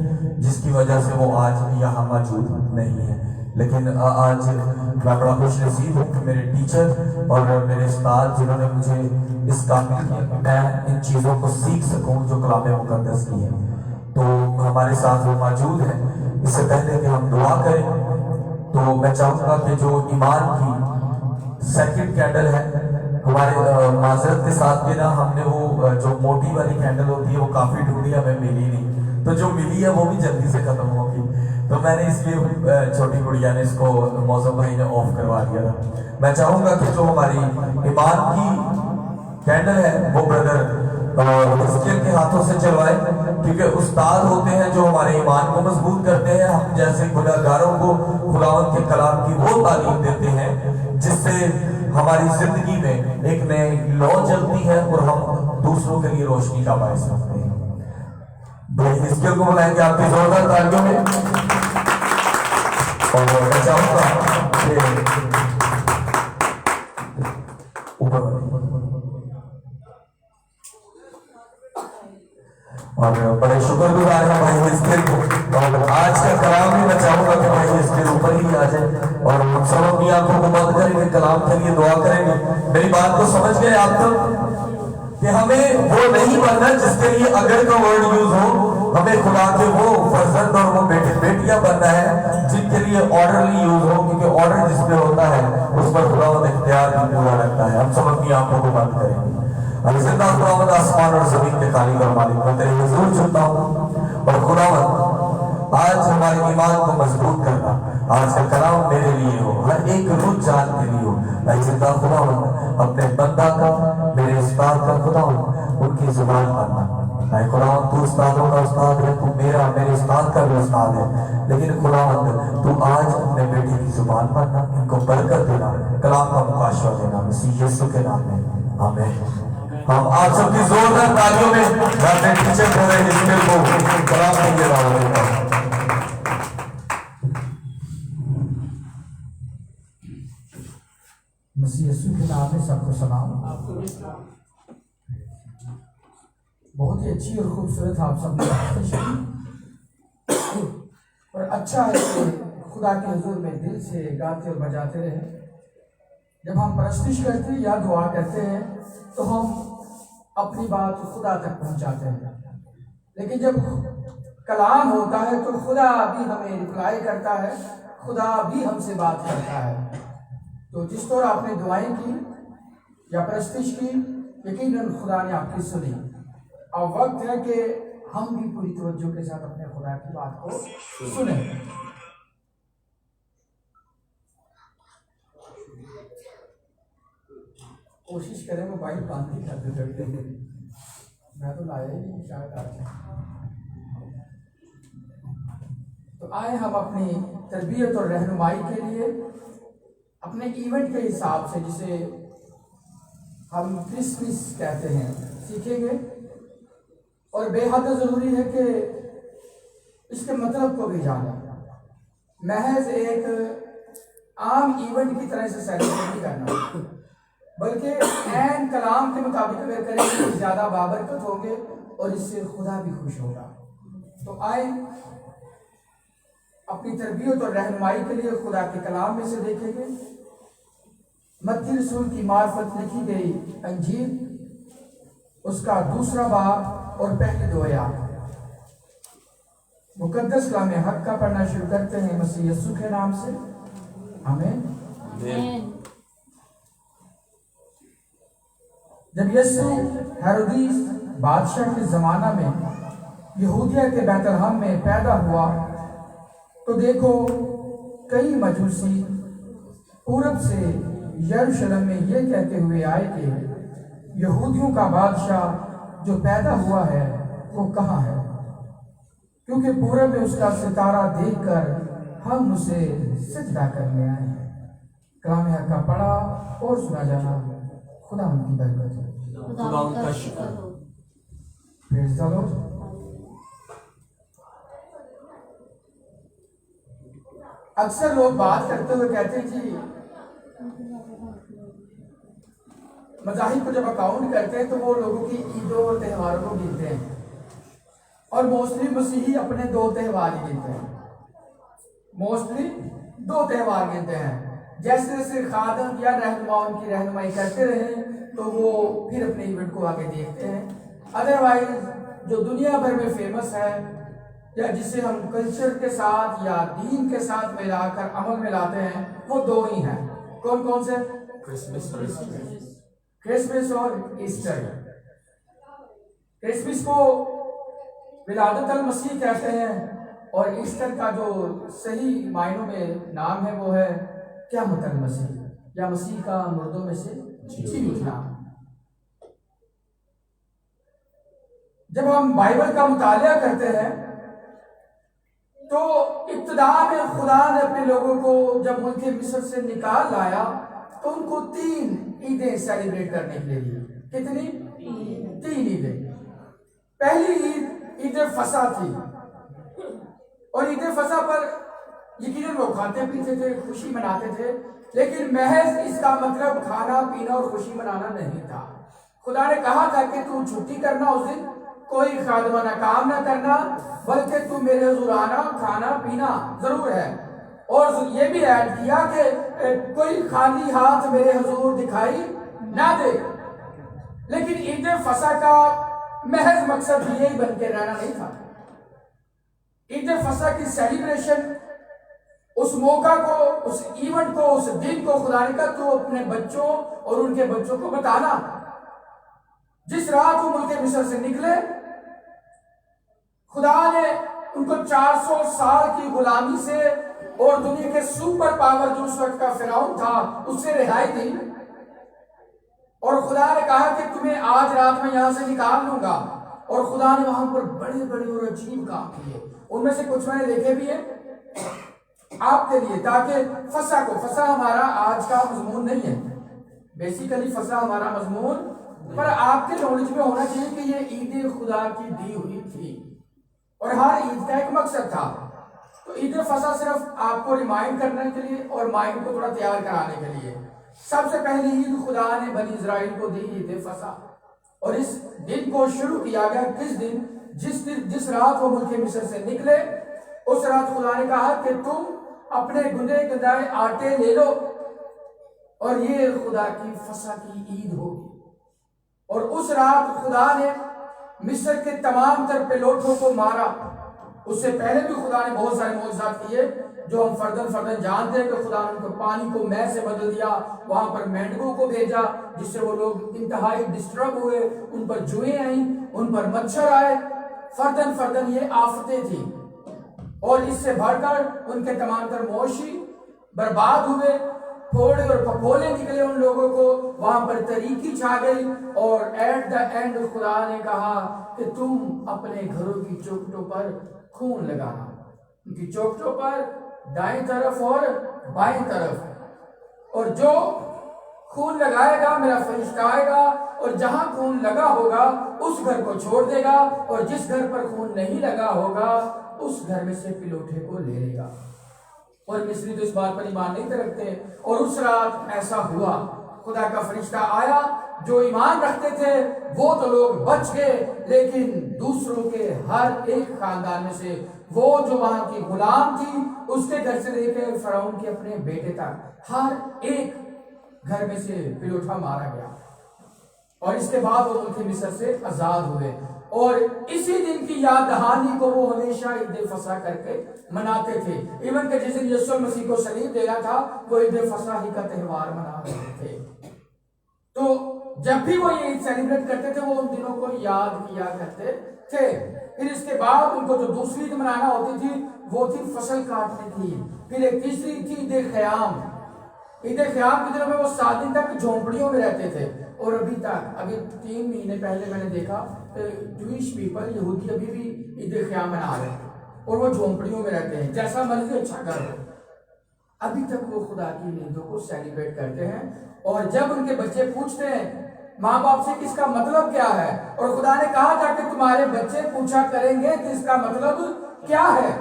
जिसकी वजह से वो आज यहाँ मौजूद नहीं है। लेकिन आज मैं बड़ा खुश नसीब हूँ कि मेरे टीचर और मेरे उस्ताद जिन्होंने मुझे इस काबिल किया कि मैं इन चीज़ों को सीख सकूँ जो कलाम मुकद्दस की है, तो हमारे साथ वो मौजूद है। इससे पहले कि हम दुआ करें तो मैं चाहूँगा कि जो ईमान की सेकंड कैंडल है, हमारे माजरत के साथ के ना हमने वो जो मोटी वाली कैंडल होती है वो काफ़ी ढूंढी, हमें मिली नहीं, तो जो मिली है वो भी जल्दी से ख़त्म होगी। तो मैंने इसलिए छोटी गुड़िया ने इसको मौसम भाई ने ऑफ करवा दिया था। मैं चाहूँगा कि जो हमारी ईमान की कैंडल है वो ब्रदर इसके हाथों से चलवाए, क्योंकि उस्ताद होते हैं जो हमारे ईमान को मजबूत करते हैं। हम जैसे गुनहगारों को खुदावंद के कलाम की वो तालीम देते हैं जिससे हमारी जिंदगी में एक नई लौ चलती है और हम दूसरों के लिए रोशनी का बायस बनते हैं। इसके को बुलाएंगे आपकी जोरदार तालियों में और मैं चाहूंगा ऊपर और बड़े शुक्रगुजार हैं भाई हिस्कियल को। और आज का कलाम भी मैं चाहूंगा कि भाई हिस्कियल ऊपर ही आ जाए और हम सब अपनी आंखों को बंद करेंगे, कलाम के लिए दुआ करेंगे। मेरी बात को समझ गए आप तो? कि हमें वो नहीं बनना जिसके लिए अगर का वर्ड यूज हो, हमें खुदा के वो फर्जंद और वो बेटे बेटियां बनना है जिनके लिए ऑर्डरली यूज हो, क्योंकि ऑर्डर जिसमें होता है उस पर खुदा इख्तियार भी पूरा रखता है। हम सब अपनी आंखों को बंद करेंगे। और जिंदा खुदावंद आसमान और जमीन के खालिक और मालिक, मैं तेरे हुजूर झुकता हूँ और खुदावंद आज हमारे ईमान को मजबूत करना, आज का कलाम मेरे लिए हो, हर एक रूह जान के लिए हो। जिंदा खुदावंद अपने बंदा का, मेरे उस्ताद का खुदावंद उनकी जुबान बनना। खुदावंद तू उस्तादों का उस्ताद है, तू मेरे उस्ताद का भी उस्ताद है, लेकिन खुदावंद तू आज अपने बेटे की जुबान बनना, इनको बरकत देना, कलाम का मुकाशवा देना, मसीह यीशु के नाम में आमीन। हम आप सबकी जोरदार तालियों में अपने टीचर को कलाम के लिए दावत देता हूं। मसीह यीशु के नाम में सबको सलाम। बहुत ही अच्छी और खूबसूरत आप सबने और अच्छा है कि खुदा के हुजूर में दिल से गाते और बजाते रहे। जब हम परस्तिश करते हैं या दुआ करते हैं तो हम अपनी बात खुदा तक पहुंचाते हैं, लेकिन जब कलाम होता है तो खुदा भी हमें रिप्लाई करता है, खुदा भी हमसे बात करता है। तो जिस तरह आपने दुआएं की या परस्तिश की, यकीनन खुदा ने आपकी सुनी। अब वक्त है कि हम भी पूरी तवज्जो के साथ अपने खुदा की बात को सुने। कोशिश करें मोबाइल बंद ही कर देते, मैं तो लाया ही नहीं शायद आज। तो आए हम अपनी तरबियत और रहनुमाई के लिए अपने इवेंट के हिसाब से, जिसे हम क्रिसमस कहते हैं, सीखेंगे। और बेहद ज़रूरी है कि इसके मतलब को भी जानें। महज एक आम इवेंट की तरह से सेलिब्रेट नहीं करना, बल्कि ऐन कलाम के मुताबिक अगर करेंगे तो ज़्यादा बाबरकत होंगे और इससे खुदा भी खुश होगा। तो आए अपनी तरबियत और रहनुमाई के लिए खुदा के कलाम में से देखेंगे मत्ती रसूल की मार्फत लिखी गई अंजील, उसका 2 बाब और पहली 2 आयत। मुकद्दस कलाम हक का पढ़ना शुरू करते हैं मसीह यीशु के नाम से, आमीन। जब यीशु हेरोदिस बादशाह के जमाना में यहूदिया के बैतलहम में पैदा हुआ तो देखो कई मजूसी पूरब से यरूशलेम में ये कहते हुए आए कि यहूदियों का बादशाह जो पैदा हुआ है वो कहाँ है, क्योंकि पूरब में उसका सितारा देखकर हम उसे सजदा करने आए हैं। कलाम हक का पढ़ा और सुना जाना खुदा उनकी बरकत हो। खुदा उनका शुक्र हो। Praise the Lord. अक्सर लोग बात करते हुए कहते हैं जी, मज़ाहिब को जब अकाउंट करते हैं तो वो लोगों की ईदों और त्योहारों को गिनते हैं, और मोस्टली मसीही अपने 2 त्यौहार ही गिनते हैं। मोस्टली 2 त्यौहार गिनते हैं। जैसे जैसे खादम या रहनुमा उनकी रहनुमाई करते रहे तो वो फिर अपने इवेंट को आगे देखते हैं। अदरवाइज जो दुनिया भर में फेमस है या जिसे हम कल्चर के साथ या दीन के साथ मिलाकर अमल में लाते हैं वो 2 ही हैं। कौन कौन से? क्रिसमस और ईस्टर। क्रिसमस को विलादत अल मसीह कहते हैं और ईस्टर का जो सही मायनों में नाम है वो है क़यामत अल मसीह या मसीह का मुर्दों में से जी उठना। जब हम बाइबल का मुतालिया करते हैं तो इब्तिदा में खुदा ने अपने लोगों को जब मुल्क मिस्र से निकाल लाया तो उनको 3 ईदें सेलिब्रेट करने के लिए दी। कितनी? 3 ईदें। पहली ईद ईद फसा थी, और ईद फसा पर यकीनन वो खाते पीते थे, खुशी मनाते थे, लेकिन महज इसका मतलब खाना पीना और खुशी मनाना नहीं था। खुदा ने कहा था कि तू छुट्टी करना, उस दिन कोई खादमाना काम ना करना, बल्कि तू मेरे हुजूर आना, खाना पीना जरूर है। और ये भी ऐड किया कि कोई खाली हाथ मेरे हुजूर दिखाई ना दे। लेकिन ईद फसा का महज मकसद यही बन के रहना नहीं था। ईद फसा की सेलिब्रेशन, उस मौका को, उस इवेंट को, उस दिन को खुदा ने कहा तू अपने बच्चों और उनके बच्चों को बताना। जिस रात वो मुल्क मिस्र से निकले, खुदा ने उनको 400 साल की गुलामी से और दुनिया के सुपर पावर जो उस वक्त का फिरौन था उससे रिहाई दी। और खुदा ने कहा कि तुम्हें आज रात में यहां से निकाल लूंगा। और खुदा ने वहां पर बड़े बड़े और अजीब काम किए, उनमें से कुछ मैंने देखे भी है आपके लिए, ताकि फसा हमारा आज का मजमून नहीं है, बेसिकली फसा हमारा मजमून, पर आपके नॉलेज में होना चाहिए कि ये ईद खुदा की दी हुई थी और हर ईद का एक मकसद था। तो ईद फसा सिर्फ आपको रिमाइंड करने के लिए और माइंड को थोड़ा तैयार कराने के लिए। सबसे पहली ईद खुदा ने बनी इजराइल को दी ईद फसा, और इस दिन को शुरू किया गया किस दिन? जिस रात वो मुल्क मिस्र से निकले, उस रात खुदा ने कहा कि तुम अपने गुंदे गुंदाए आटे ले लो और ये खुदा की फसा की ईद होगी। और उस रात खुदा ने मिस्र के तमाम तर पिलोठों को मारा। उससे पहले भी खुदा ने बहुत सारे मौजज़ात किए जो हम फर्दन जानते हैं कि खुदा ने उनको पानी को मैं से बदल दिया, वहां पर मेंढकों को भेजा जिससे वो लोग इंतहाई डिस्टर्ब हुए, उन पर जुएं आई, उन पर मच्छर आए, फर्दन ये आफतें थी। और इससे बढ़कर उनके तमाम तर मौशी बर्बाद हुए, फोड़े और फफोले निकले उन लोगों को, वहां पर तरीकी छा गई। और एट द एंड खुदा ने कहा कि तुम अपने घरों की चौखटों पर खून लगाना, उनकी चौखटों पर दाएं तरफ और बाएं तरफ, और जो खून लगाएगा मेरा फरिश्ता आएगा और जहां खून लगा होगा उस घर को छोड़ देगा, और जिस घर पर खून नहीं लगा होगा उस घर में से पिलोठे को ले लेगा। और मिस्री तो इस बात पर ईमान नहीं रखते, और उस रात ऐसा हुआ। खुदा का फरिश्ता आया, जो ईमान रखते थे वो तो लोग बच गए, लेकिन दूसरों के हर एक खानदान में से वो जो वहां की गुलाम थी, उसके घर से लेकर फराउन के अपने बेटे तक हर एक घर में से पिलोठा मारा गया। और इसके बाद वो मुल्क मिस्र से आजाद हुए, और इसी दिन की याद दहानी को वो हमेशा ईद फसा करके मनाते थे। इवन के जिस दिन यीशु मसीह को सलीब देना था वो ईद फसा ही का त्यौहार मना रहे थे। तो जब भी वो ये ईद सेलिब्रेट करते थे वो उन दिनों को याद किया करते थे। फिर इसके बाद उनको जो दूसरी ईद मनाना होती थी वो थी फसल काटने की। फिर एक तीसरी थी ईद ख़याम। ईद ख़याम के दिनों में वो 7 दिन तक झोंपड़ियों में रहते थे, और अभी 3 महीने पहले मैंने देखा जूइश पीपल, यहूदी अभी भी ईद ख़याम मना रहे हैं और वो झोंपड़ियों में रहते हैं, जैसा मर्जी अच्छा घर हो, अभी तक वो खुदा की नींदों को सेलिब्रेट करते हैं। और जब उनके बच्चे पूछते हैं माँ बाप से कि इसका मतलब क्या है, और खुदा ने कहा था कि तुम्हारे बच्चे पूछा करेंगे कि इसका मतलब क्या है,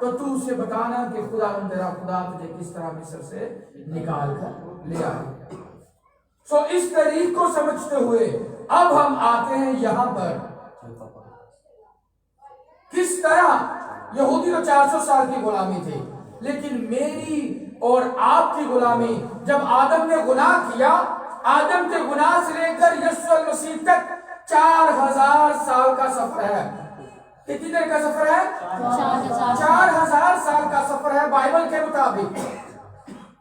तो तू उसे बताना कि खुदा तेरा खुदा तुझे किस तरह मिस्र से निकाल कर ले आया। सो इस तरीक को समझते हुए अब हम आते हैं यहां पर किस तरह यहूदी तो 400 साल की गुलामी थी, लेकिन मेरी और आपकी गुलामी, जब आदम ने गुनाह किया, आदम के गुनाह से लेकर यीशु मसीह तक 4000 साल का सफर है। कितनी देर का सफर है? 4000 साल का सफर है बाइबल के मुताबिक।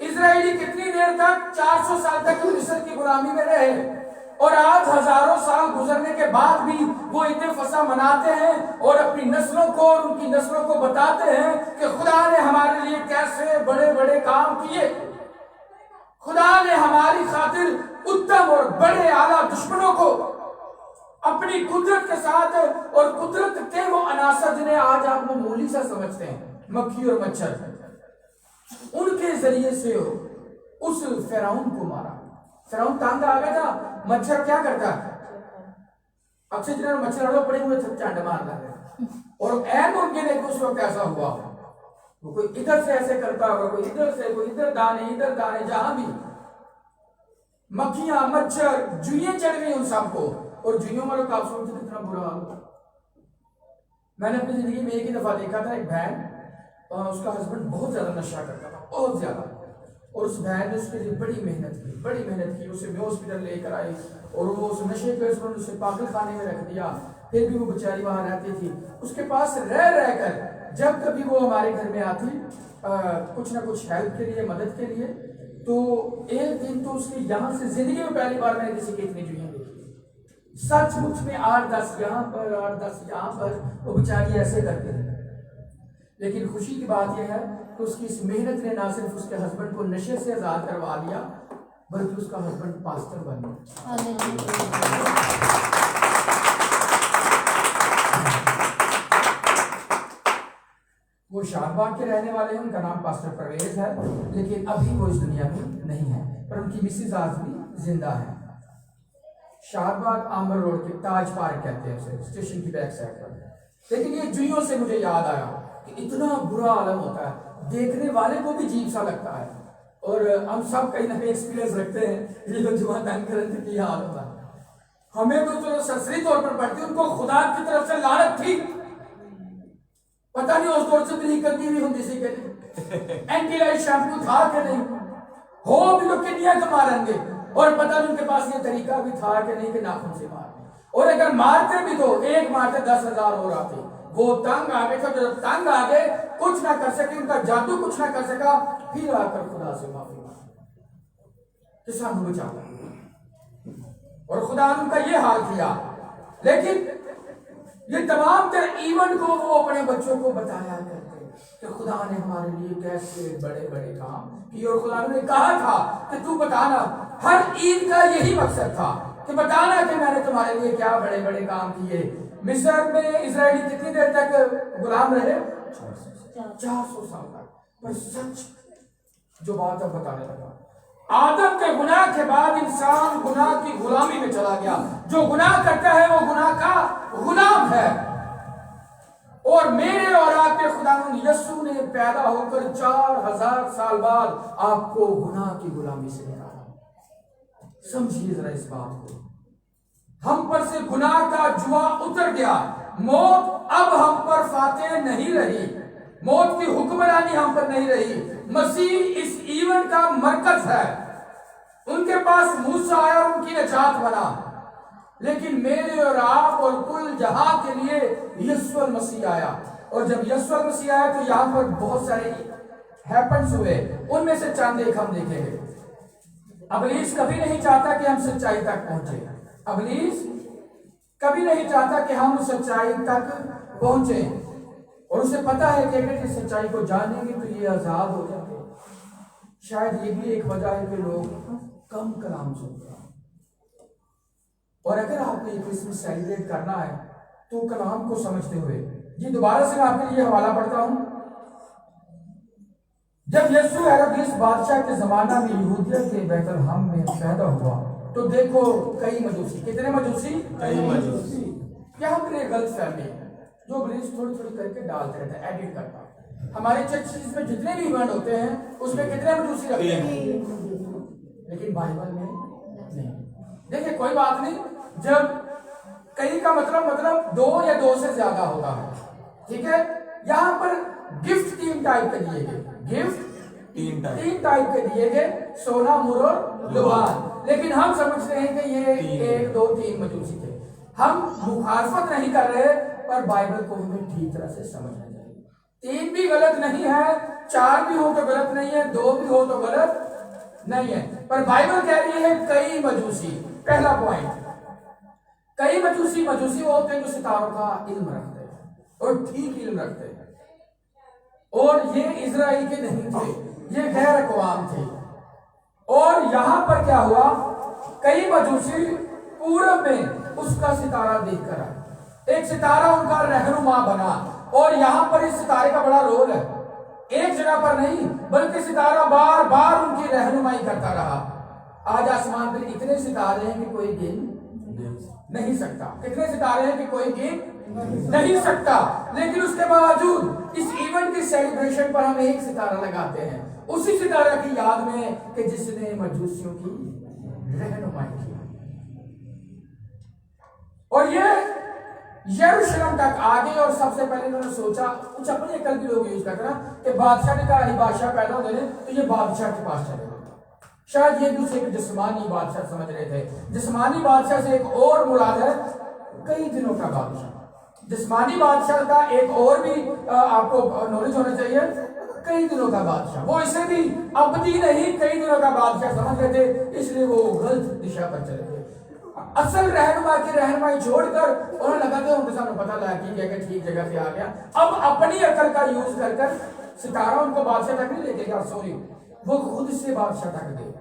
इजरायली कितनी देर तक? 400 साल तक मिस्र की गुलामी में रहे, और आज हजारों साल गुजरने के बाद भी वो ईद फसा मनाते हैं और अपनी नस्लों को और उनकी नस्लों को बताते हैं कि खुदा ने हमारे लिए कैसे बड़े बड़े काम किए। खुदा ने हमारी खातिर उत्तम और बड़े आला दुश्मनों को अपनी कुदरत के साथ, और कुदरत के वो अनासर जिन्हें आज आप मामूली सा समझते हैं, मक्खी और मच्छर, उनके जरिए से उस फिरौन को मारा। फिरौन तंग आ गया था। मच्छर क्या करता है? अक्सर जिन्हें मच्छर हड़ो पड़े हुए चंड मारता है, और ऐन मुमकिन है कि उस वक्त ऐसा हुआ, वो कोई इधर से ऐसे करता होगा, कोई इधर से, कोई इधर दाने, जहां भी मक्खियां मच्छर जुइयां चढ़ गई उन सबको, और जुइयों वालों का आप सोचते कितना बुरा हाल होगा। मैंने अपनी जिंदगी में एक ही दफा देखा था, एक बहन, उसका हस्बैंड बहुत ज्यादा नशा करता था, बहुत ज्यादा, और उस बहन ने उसके लिए बड़ी मेहनत की, उसे हॉस्पिटल लेकर आई और वो उस नशे पे उसे पागल खाने में रख दिया। फिर भी वो बेचारी वहां रहती थी। उसके पास रह कर जब कभी वो हमारे घर में आती कुछ ना कुछ हेल्प के लिए, मदद के लिए, तो एक दिन तो उसकी यहाँ से जिंदगी में पहली बार मैंने किसी की इतनी जुइयां देखी। सचमुच में 8-10 यहाँ पर 8-10 यहाँ पर वो बेचारी ऐसे करती थी। लेकिन खुशी की बात यह है कि उसकी इस मेहनत ने ना सिर्फ उसके हस्बैंड को नशे से आजाद करवा लिया, बल्कि उसका हस्बैंड पास्टर बन गया। वो शाहबाग के रहने वाले हैं, उनका नाम पास्टर परवेज है, लेकिन अभी वो इस दुनिया में नहीं है, पर उनकी मिसेज आज भी जिंदा है। शाहबाग आमर रोड के ताज पार्क कहते हैं उसे, स्टेशन की बैक साइड पर। लेकिन ये जुइयों से मुझे याद आया कि इतना बुरा आलम होता है, देखने वाले को भी अजीब सा लगता है। और हम सब कहीं ना कहीं एक्सपीरियंस रखते हैं, ये तो जुआ दान करने की हाल होता है। हमें तो चलो सरसरी तौर पर पड़ती, उनको खुदा की तरफ से लानत थी। पता नहीं उस दौर से भी करती हुई होंगी सी एंटी लाइट शैम्पू था कि नहीं, हो भी लोग किनिया का मारेंगे, और पता नहीं उनके पास ये तरीका भी था कि नहीं कि नाखून से मारने, और अगर मारते भी तो एक मारते 10,000 और आते। वो तंग आ गए थे, जब तंग आ गए कुछ ना कर सके, उनका जादू कुछ ना कर सका, फिर आकर खुदा से माफी मांगी कि सानू बचा, और खुदा ने उनका ये हाल किया। लेकिन ये तमाम तरह इवेंट को वो अपने बच्चों को बताया करते कि खुदा ने हमारे लिए कैसे बड़े बड़े काम किए, और खुदा ने कहा था कि तू बताना, हर ईद का यही मकसद था कि बताना कि मैंने तुम्हारे लिए क्या बड़े बड़े काम किए। मिस्र में इजराइली कितनी देर तक गुलाम रहे? 400 साल तक। पर सच जो बात अब बताने लगा, आदम के गुनाह के बाद इंसान गुनाह की गुलामी में चला गया। जो गुनाह करता है वो गुनाह का गुलाम है। और मेरे और आपके खुदावंद यीशु ने पैदा होकर 4000 साल बाद आपको गुनाह की गुलामी से निकाला। समझिए जरा इस बात को। हम पर से गुनाह का जुआ उतर गया। मौत अब हम पर फातेह नहीं रही, मौत की हुक्मरानी हम पर नहीं रही। मसीह इस इवेंट का मरकज है। उनके पास मूसा आया और उनकी नजात बना, लेकिन मेरे और आप और कुल जहां के लिए यीशु मसीह आया। और जब यीशु मसीह आया तो यहाँ पर बहुत सारे हैपेंस हुए, उनमें से चंद एक हम देखेंगे। अबलीस कभी नहीं चाहता कि हम सच्चाई तक पहुंचे। अबलीस कभी नहीं चाहता कि हम सच्चाई तक पहुंचे, और उसे पता है कि अगर इस सच्चाई को जानेंगे तो ये आजाद हो जाएंगे। शायद ये भी एक वजह है कि लोग कम कलाम सुनते हैं। और अगर आपको ये क्रिसमस सेलिब्रेट करना है तो कलाम को समझते हुए, ये दोबारा से मैं आपके लिए हवाला पढ़ता हूं। जब यीशु हेरोदेस बादशाह के जमाना में यहूदिया के बैतलहम में पैदा हुआ तो देखो कई मजूसी। कितने मजूसी? कई मजूसी। यहाँ पर एक गलत फहमी है जो ब्रिज थोड़ी थोड़ी करके डालते रहते हैं, एडिट करता है। हमारे चर्च में जितने भी इवेंट होते हैं उसमें कितने मजूसी रखते हैं, लेकिन बाइबल में नहीं। देखिए कोई बात नहीं, जब कई का मतलब 2 या 2 से ज्यादा होता है, ठीक है। यहाँ पर गिफ्ट 3 टाइप के दिए गए, गिफ्ट 3 टाइप के दिए गए, सोना, मुर और लुहान। लेकिन हम समझते हैं कि ये 1 2 3 मजूसी थे। हम मुखालफत नहीं कर रहे, पर बाइबल को हमें ठीक तरह से समझना चाहिए। 3 भी गलत नहीं है, 4 भी हो तो गलत नहीं है, 2 भी हो तो गलत नहीं है, पर बाइबल कह रही है कई मजूसी। पहला पॉइंट, कई मजूसी वो होते हैं जो सितारों का इल्म रखते हैं और ठीक इल्म रखते हैं। और ये इजराइल के नहीं थे, ये गैर अक़वाम थे। और यहां पर क्या हुआ, कई मजूसी पूरब में उसका सितारा देखकर आए। एक सितारा उनका रहनुमा बना, और यहां पर इस सितारे का बड़ा रोल है। एक जगह पर नहीं, बल्कि सितारा बार बार उनकी रहनुमाई करता रहा। आज आसमान पर इतने सितारे हैं कि कोई गिन नहीं सकता। कितने सितारे हैं कि कोई गिन नहीं सकता। लेकिन उसके बावजूद इस इवेंट की सेलिब्रेशन पर हम एक सितारा लगाते हैं, उसी सितारा की याद में कि जिसने मजूसियों की रहनुमाई की। और ये यरूशलेम तक आ गए और सबसे पहले इन्होंने सोचा, कुछ अपनी अकल भी लोग यूज करते हैं ना, कि बादशाह ने कहा बादशाह पैदा होते हैं तो ये बादशाह के पास चले गए। शायद ये दूसरे एक जिस्मानी बादशाह समझ रहे थे। जिस्मानी बादशाह से एक और मुराद है कई दिनों का बादशाह। जिस्मानी बादशाह का एक और भी आपको नॉलेज होना चाहिए, कई दिनों का बादशाह। वो इसे भी अबदी नहीं कई दिनों का बादशाह समझ रहे थे, इसलिए वो गलत दिशा पर चले गए। असल रहनुमा की रहनुमाई छोड़कर उन्हें लगा था उनके सामने पता लगा कि ठीक जगह पे आ गया। अब अपनी अकल का यूज कर सितारा उनको बादशाह तक नहीं लेके गया, सॉरी, वो खुद से बादशाह तक गए।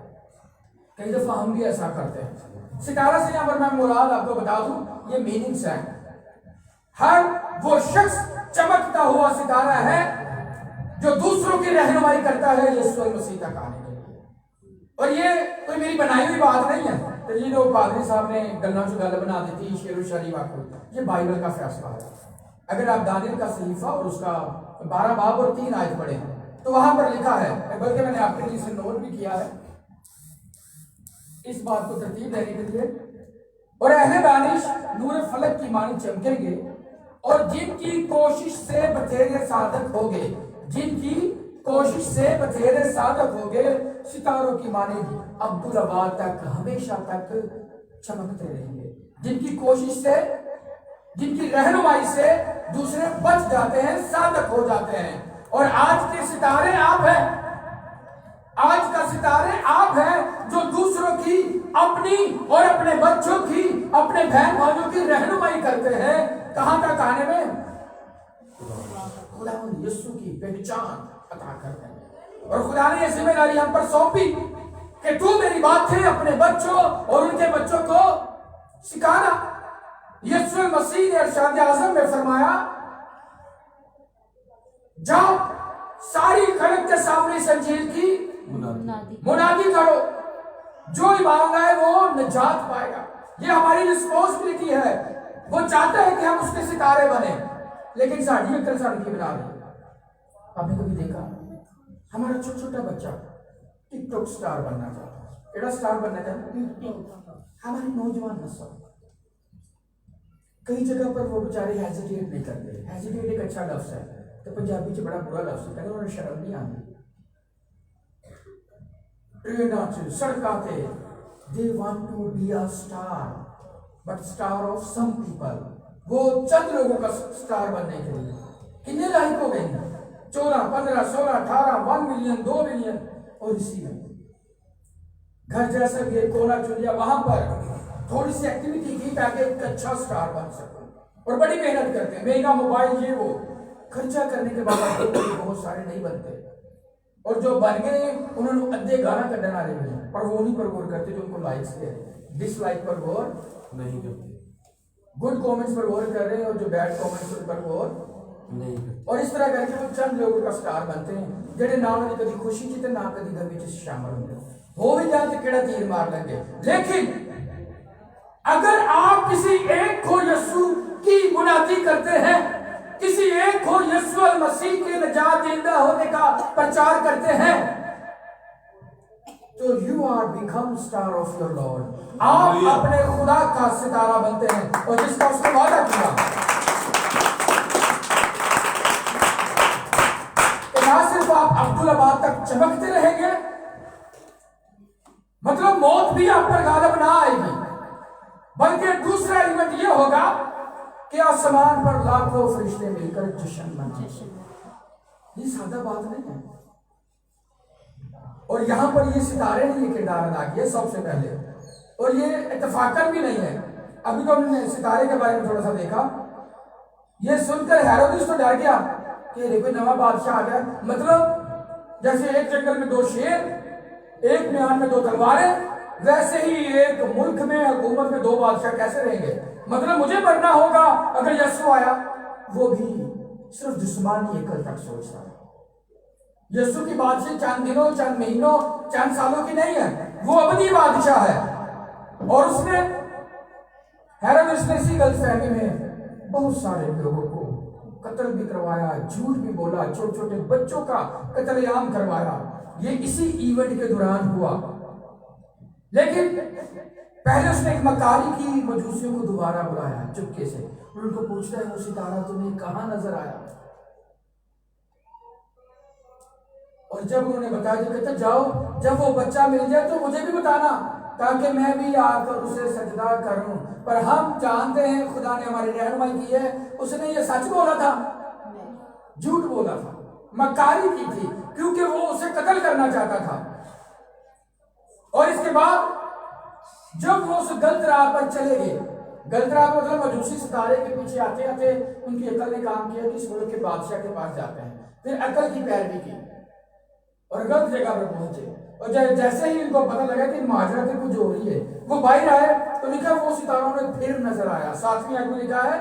कई दफा हम भी ऐसा करते हैं। सितारा से यहाँ पर मैं मुराद आपको बता दूं, ये मीनिंग्स है। हर वो शख्स चमकता हुआ सितारा है जो दूसरों की रहनुमाई करता है यीशु मसीह तक आने के लिए। और ये कोई मेरी बनाई हुई बात नहीं है, तो ये लोग पादरी साहब ने गल्ला जो गल बना दी थी शेर शरीफ आपको, ये बाइबल का फैसला है। अगर आप दानियल का सहीफा और उसका 12 बाब और 3 आयत पढ़े तो वहां पर लिखा है, बल्कि मैंने आपके लिए इसे नोट भी किया है इस बात को तरतीब देने के लिए। और अहले दानिश नूर फलक की मानी चमकेंगे और जिनकी कोशिश से बथेरे साधक हो गए, जिनकी कोशिश से बथेरे साधक हो गए, सितारों की मानी अब्दुल-अबाद तक हमेशा तक चमकते रहेंगे। जिनकी कोशिश से, जिनकी रहनुमाई से दूसरे बच जाते हैं, साधक हो जाते हैं। और आज के सितारे आप हैं, आज का सितारे आप हैं जो दूसरों की, अपनी और अपने बच्चों की, अपने बहन भाइयों की रहनुमाई करते हैं। कहां तक आने में? खुदावंद यीशु की पहचान अता करते हैं। और खुदा ने ये जिम्मेदारी हम पर सौंपी कि तू मेरी बातें अपने बच्चों और उनके बच्चों को सिखाना। यीशु मसीह ने इरशाद आज़म में फरमाया, जाओ सारी खलक के सामने इस इंजील की मुनादी करो, जो ईमान लाए वो निजात पाएगा। ये हमारी रिस्पॉन्सिबिलिटी है। वो चाहता है कि हम उसके सितारे बने, लेकिन साड़ी अकल साड़ी की बना रही। आपने कभी देखा हमारा छोटा छोटा बच्चा टिकटॉक स्टार बनना चाहता है? केड़ा स्टार बनना चाहता है? हमारी नौजवान नस्ल कई जगह पर वो बेचारे हेजिटेट नहीं करते। हेजिटेट एक अच्छा लफ्ज है, तो पंजाबी च बड़ा बुरा लफ्ज है, उन्हें शर्म नहीं आती। ट्रेनां च सड़कां ते they want to be a star, but star of some people, वो चंद लोगों का स्टार बनने के लिए कितने लाइक हो गए, 14, 15, 16, 18, 1 मिलियन, 2 मिलियन। और इसी में घर जैसा भी एक कोना चुन लिया, वहां पर थोड़ी सी एक्टिविटी की ताकि एक अच्छा स्टार बन सके। और बड़ी मेहनत करते हैं, महंगा मोबाइल, ये वो खर्चा करने के बाद बहुत सारे नहीं बनते। और जो बन गए उन्होंने अद्धे गाना कढ़ने वाले हैं, पर वो नहीं पर गौर करते जो उनको लाइक्स दे रहे हैं। डिसलाइक पर गौर नहीं करते, गुड कमेंट्स पर गौर कर रहे हैं, और जो बैड कमेंट्स पर गौर नहीं करते। और इस तरह करके वो चंद लोगों का स्टार बनते हैं, जेडे ना उन्हें कभी खुशी की ना कभी घर में शामिल होंगे, हो भी जाते केड़ा तीर मार लेंगे। लेकिन अगर आप किसी एक को यीशु की मुनादी करते हैं, किसी एक को यीशु मसीह के निजात देंदा होने का प्रचार करते हैं, तो you are become star of your lord. आप अपने खुदा का सितारा बनते हैं, और जिसका उसने वादा किया कि ना सिर्फ आप अब्दुल-अबाद तक चमकते रहेंगे, मतलब मौत भी आप पर गालिब ना आएगी, बल्कि दूसरा इवेंट यह होगा कि आसमान पर लाखों फरिश्ते मिलकर जश्न मनाएंगे। ये सादा बात नहीं है। और यहां पर ये सितारे ने ये किरदार अदा किया सबसे पहले, और ये इत्तेफाकन भी नहीं है। अभी तो हमने सितारे के बारे में थोड़ा सा देखा, ये सुनकर हेरोदेस तो डर गया कि देखो नवा बादशाह आ गया। मतलब जैसे एक जंगल में 2 शेर, एक म्यान में 2 तलवारें, वैसे ही एक मुल्क में हुकूमत में 2 बादशाह कैसे रहेंगे। मतलब मुझे मरना होगा अगर यीशु आया। वो भी सिर्फ जिस्मानी अकल तक सोचता है। यीशु की बादशाह चंद दिनों, चंद महीनों, चंद सालों की नहीं है, वो अबदी बादशाह है। और उसने हेरोदेस ने इसी गलतफहमी में बहुत सारे लोगों को कत्ल भी करवाया, झूठ भी बोला, छोटे छोटे बच्चों का कत्लेआम करवाया। ये इसी इवेंट के दौरान हुआ। लेकिन पहले उसने एक मक्कारी की मजूसियों को दोबारा बुलाया चुपके से, और उनको पूछता है वो सितारा तुम्हें कहाँ नजर आया? और जब उन्होंने बताया तो कहता जाओ, जब वो बच्चा मिल जाए तो मुझे भी बताना, ताकि मैं भी आकर उसे सजदा करूं। पर हम जानते हैं खुदा ने हमारी रहनुमाई की है, उसने ये सच बोला था? झूठ बोला था, मक्कारी की थी, क्योंकि वो उसे कत्ल करना चाहता था। और इसके बाद जब वो उस गलत राह पर चले गए, गलत राह पर मतलब मजूसी सितारे के पीछे आते आते उनकी अकल ने काम किया कि इस मुल्क के बादशाह के पास जाते हैं, फिर अकल की पैरवी की और गलत जगह पर पहुंचे। और जैसे ही इनको पता लगा कि महाजरत कुछ हो रही है, वो बाहर आए तो लिखा वो सितारों में फिर नजर आया। 7वीं आयत में लिखा है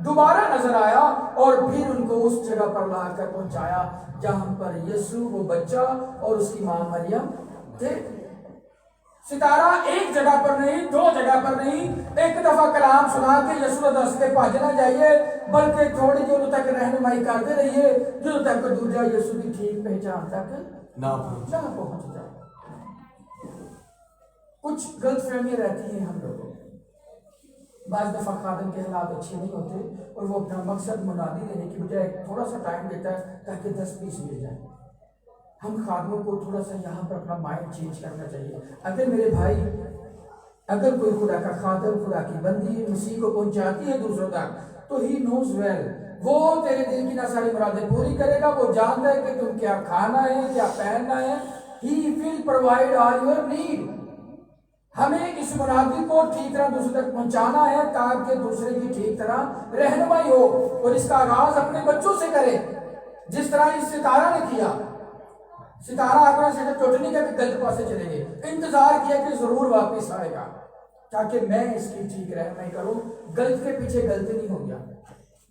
दोबारा नजर आया और फिर उनको उस जगह पर लाकर पहुंचाया जहां पर यीशु वो बच्चा और उसकी मां मरियम थे। सितारा एक जगह पर नहीं, 2 जगह पर नहीं, एक दफा कलाम सुना के यीशु दस के भजना जाइए, बल्कि थोड़ी दूर तक रहनुमाई करते रहिए जो तक दूसरा यीशु की ठीक पहचान तक ना पहुंच जाए। कुछ गलतफहमियां रहती हैं हम लोगों को। बाज़ दफा खादिम के हालात अच्छे नहीं होते और वो अपना मकसद मुनादी देने की बजाय थोड़ा सा टाइम देता है ताकि 10-20 मिल जाए। हम खादिमों को थोड़ा सा यहाँ पर अपना माइंड चेंज करना चाहिए। अगर मेरे भाई, अगर कोई खुदा का खादिम, खुदा की बंदी मसीह को पहुंचाती है दूसरों तक, तो ही नोज वेल, वो तेरे दिल की ना सारी मुरादें पूरी करेगा। वो जानता है कि तुम क्या खाना है, क्या पहनना है। He will provide all your need. हमें इस मुनादी को ठीक तरह दूसरे तक पहुंचाना है ताकि दूसरे की ठीक तरह रहनुमाई हो, और इसका आगाज अपने बच्चों से करें जिस तरह इस सितारा ने किया। सितारा आकर से टोटनी का गलत पासे चले गए, इंतजार किया कि जरूर वापस आएगा ताकि मैं इसकी ठीक रहनुमाई करूं, गलत के पीछे गलती नहीं हो गया।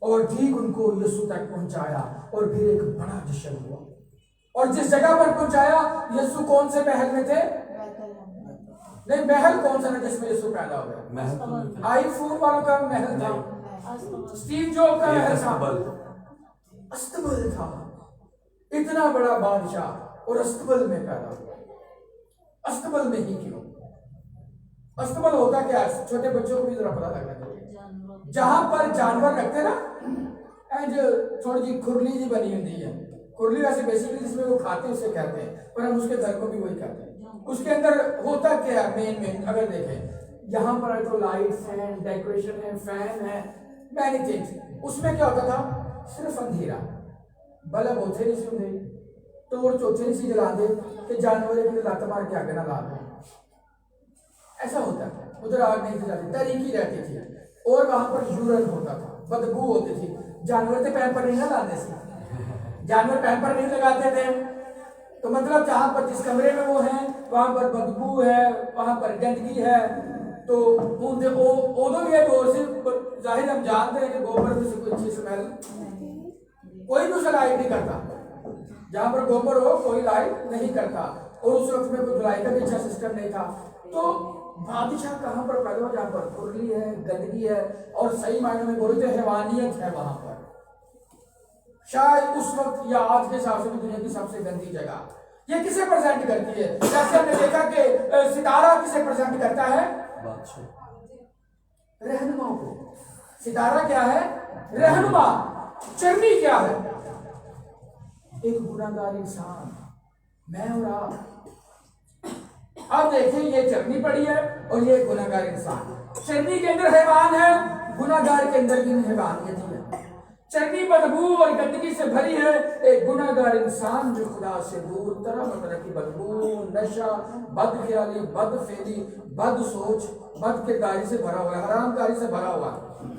और ठीक उनको यीशु तक पहुंचाया और फिर एक बड़ा जश्न हुआ। और जिस जगह पर पहुंचाया, यीशु कौन से महल में थे? नहीं, महल कौन सा था जिसमें यीशु पैदा हो गया? आईफोन वालों का महल था, स्टीव जॉब का महल था, अस्तबल था। इतना बड़ा बादशाह और अस्तबल में पैदा हुआ। अस्तबल में ही क्यों? अस्तबल होता क्या? छोटे बच्चों को भी जरा पता लगना चाहिए। जहां पर जानवर रखते ना, थोड़ी जी खुरली जी बनी होती है। खुरली वैसे बेसिकली जिसमें वो खाते हैं उसे कहते हैं, पर हम उसके घर को भी वही कहते हैं। उसके अंदर होता क्या है? मेन अगर देखें, यहाँ पर तो लाइट, फैन, डेकोरेशन है, फैन है, मैनी थिंग्स। उसमें क्या होता था? सिर्फ अंधेरा, बल्ब होते नहीं सुनते, टोर्च होते नहीं सी जलाते कि जानवर की लात मार के आगे ना ला दें। ऐसा होता है, उधर आग नहीं जलाती, तरीकी रहती थी। और वहां पर यूरन होता था, बदबू होती थी। जानवर तो पैन पर नहीं ना लाते थे, जानवर पैन पर नहीं लगाते थे। तो मतलब जहां पर जिस कमरे में वो हैं वहां पर बदबू है, वहां पर गंदगी है। तो उधर ये दौर से जाहिर हम जानते हैं कि गोबर में से कोई अच्छी स्मेल, कोई भी उसे लाइट नहीं करता। जहां पर गोबर हो कोई लाइट नहीं करता, और उस वक्त में कोई धुलाई का भी अच्छा सिस्टम नहीं था। तो बादशाह कहाँ पर पैदा हुआ? जहां पर खुरली है, गंदगी है, और सही मायनों में बोले तो हैवानियत है वहां पर। शायद उस वक्त या आज के हिसाब से भी दुनिया की सबसे गंदी जगह। ये किसे प्रेजेंट करती है? जैसे हमने देखा कि सितारा किसे प्रेजेंट करता है? रहनुमा को। सितारा क्या है? रहनुमा। चरनी क्या है? एक गुनाहगार इंसान, मैं और आप। अब देखिए, ये चरनी पड़ी है और ये गुनाहगार इंसान। चरनी के अंदर हैवान है, गुनाहगार के अंदर भी हैवानियत है। चरनी बदबू और गंदगी से भरी है, एक गुनाहगार इंसान जो खुदा से दूर, तरह तरह की बदबू, नशा, बदख्याली, बदफेली, बद सोच, बद किरदारी से भरा हुआ है, हरामकारी से भरा हुआ है।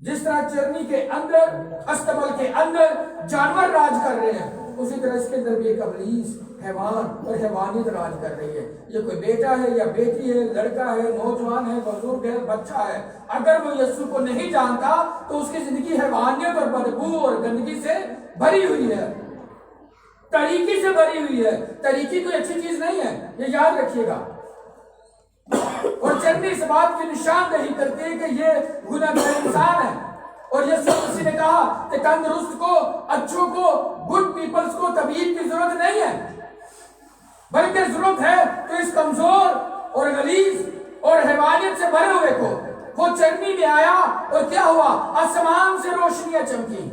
जिस तरह चरनी के अंदर, अस्तबल के अंदर जानवर राज कर रहे हैं, उसी तरह इसके अंदर भी एक इब्लीस, हैवान और हैवानियत राज कर रही है। ये कोई बेटा है या बेटी है, लड़का है, नौजवान है, बुजुर्ग है, बच्चा है, अगर वो यीशु को नहीं जानता तो उसकी जिंदगी हैवानियत और बदबू और गंदगी से भरी हुई है, तरीकी से भरी हुई है। तरीकी कोई अच्छी चीज नहीं है, ये याद रखिएगा। और चरनी इस बात की निशानदेही करते हैं कि ये गुनाहगार इंसान है। और यीशु मसीह ने कहा कि तंदुरुस्त को, अच्छों को, गुड पीपल्स को तबीब की जरूरत नहीं है, बल्कि जरूरत है तो इस कमजोर और गलीज और हैवानियत से भरे हुए को। वो चरनी में आया और क्या हुआ, आसमान से रोशनियां चमकी,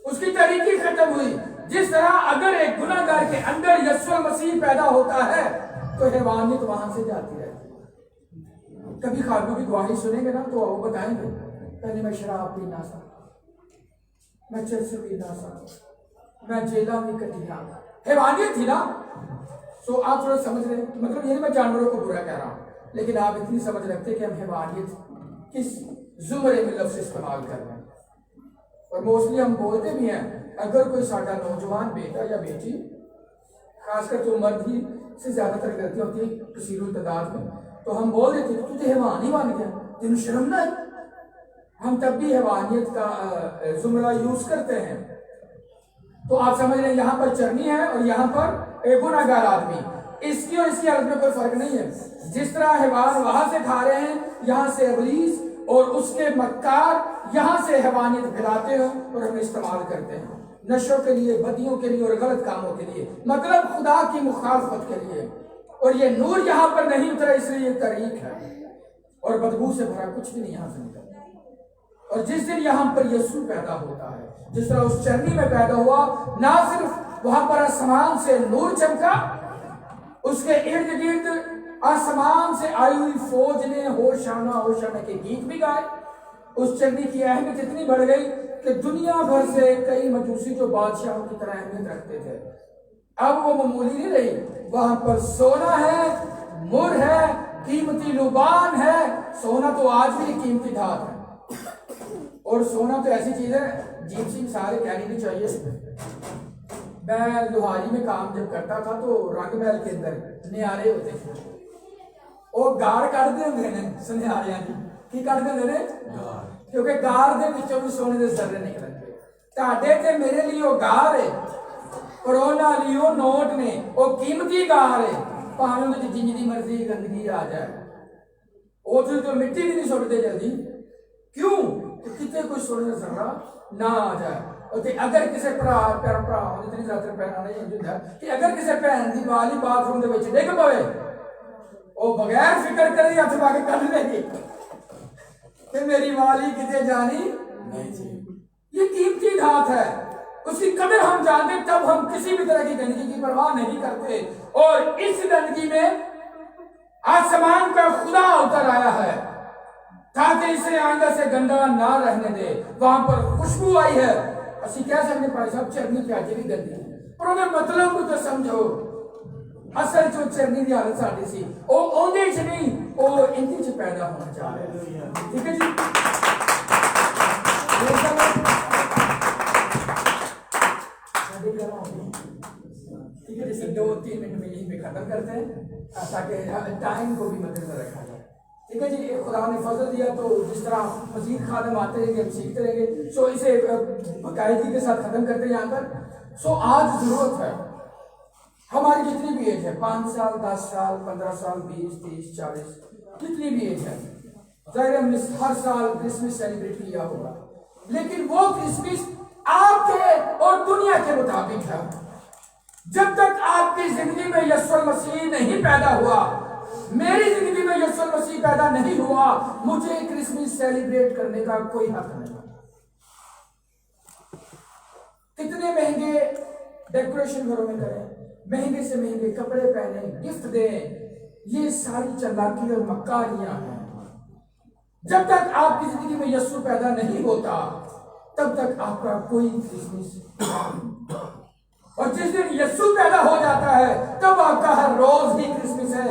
उसकी तरीकी खत्म हुई। जिस तरह अगर एक गुनाहगार के अंदर यीशु मसीह पैदा होता है तो हैवानियत वहां से जाती रहती है। कभी खालू की गवाही सुनेंगे ना तो वो बताएंगे, पहले मैं शराब पीना था, मैं चरस पीना था, मैं जेला में कटिया, हैवानियत थी ना। सो आप थोड़ा समझ रहे, मतलब ये मैं जानवरों को बुरा कह रहा हूं, लेकिन आप इतनी समझ रखते कि हम हैवानियत किस जुमरे में लफ्ज़ इस्तेमाल कर रहे हैं। और मोस्टली हम बोलते भी हैं, अगर कोई साडा नौजवान बेटा या बेटी, खासकर जो मर्द ही से ज्यादातर गलती होती है कसीरुल तादाद में, तो हम बोल देते तू तो हैवान ही बन गया, तेन शर्म ना है। हम तब भी हैवानियत का जुमला यूज करते हैं। तो आप समझ रहे हैं यहाँ पर चरनी है और यहाँ पर एक गुनाहगार आदमी, इसकी और इसकी हालत में कोई फर्क नहीं है। जिस तरह हैवान वहां से खा रहे हैं, यहाँ से इब्लीस और उसके मक्कार यहाँ से हैवानियत फैलाते हैं और हम इस्तेमाल करते हैं नशों के लिए, बदियों के लिए और गलत कामों के लिए, मतलब खुदा की मुखालफत के लिए। और ये नूर यहाँ पर नहीं उतरा, इसलिए ये तरीक है और बदबू से भरा कुछ भी नहीं यहाँ से निकलता। और जिस दिन यहाँ पर यीशु पैदा होता है, जिस तरह उस चरनी में पैदा हुआ, ना सिर्फ वहां पर आसमान से नूर चमका, उसके इर्द गिर्द आसमान से आई हुई फौज ने होशाना होशाना के गीत भी गाए। उस चरनी की अहमियत इतनी बढ़ गई कि दुनिया भर से कई मजूसी जो बादशाहों की तरह अहमियत रखते थे, अब वो मामूली नहीं रही। वहां पर सोना है, मुर है, कीमती लुबान है। सोना तो आज भी कीमती धात है, और सोना तो ऐसी चीज है जीप सिंह सारे कहनी नहीं चाहिए। मैं लोहारी में काम जब करता था तो रंग महल के अंदर नियारे होते थे, वो गार कटते होंगे ने सुनियारियां की कटते होंगे ने, क्योंकि गार दे विचों भी सोने के जर्रे निकलते। ताडे ते मेरे लिए वो गार है, कोरोना लिए वो नोट ने, वो कीमती गार है, भावें उन्हें जिंदगी मर्जी गंदगी आ जाए, वो तो मिट्टी भी नहीं सुटते जल्दी। क्यों? कितने कोई सोने का जर्रा ना आ जाए। और अगर किसी भरा इतनी ज्यादा पैना नहीं होता कि अगर किसी भैन की वाली बाथरूम के डिग पवे, वो बगैर फिक्र करे हथ पा के कढ़ लेगी कि मेरी वाली कितने जानी नहीं थी। ये कीमती धात है, उसकी कदर हम जानते, तब हम किसी भी तरह की गंदगी की परवाह नहीं करते। और इस गंदगी में आसमान का खुदा उतर आया है ताकि इसे आइंदा से गंदा ना रहने दे। वहां पर खुशबू आई है। असि कह सकते भाई साहब चरनी प्याजी भी गंदी है, पर ਉਹਦੇ मतलब को तो समझो। असल जो चरनी की हालत साडी सी, वो ओंदे च नहीं, वो इंदे च पैदा होना चाह रहे। ठीक है जी, ठीक है जी, 2-3 मिनट में यहीं पे खत्म करते हैं ताकि टाइम को भी मद्देनजर रखा जाए। ठीक है जी, खुदा ने फजल दिया तो जिस तरह मजीद खादम आते रहेंगे हम सीखते रहेंगे। सो इसे बाकायदगी के साथ खत्म करते हैं यहाँ पर। सो आज जरूरत है, हमारी जितनी भी एज है, 5 साल, 10 साल, 15 साल, 20, 30, 40, जितनी भी एज है, जाहिर है हमने हर साल क्रिसमस सेलिब्रेट किया होगा, लेकिन वो क्रिसमस आपके और दुनिया के मुताबिक है। जब तक आपकी जिंदगी में यीशु मसीह नहीं पैदा हुआ, मेरी जिंदगी में यीशु मसीह पैदा नहीं हुआ, मुझे क्रिसमस सेलिब्रेट करने का कोई हक नहीं। कितने महंगे डेकोरेशन घरों में करें, महंगे से महंगे कपड़े पहने, गिफ्ट दें, ये सारी चालाकी और मक्कारियां हैं। जब तक आपकी जिंदगी में यीशु पैदा नहीं होता, तब तक आपका कोई क्रिसमस, और जिस दिन यीशु पैदा हो जाता है तब आपका हर रोज ही क्रिसमस है।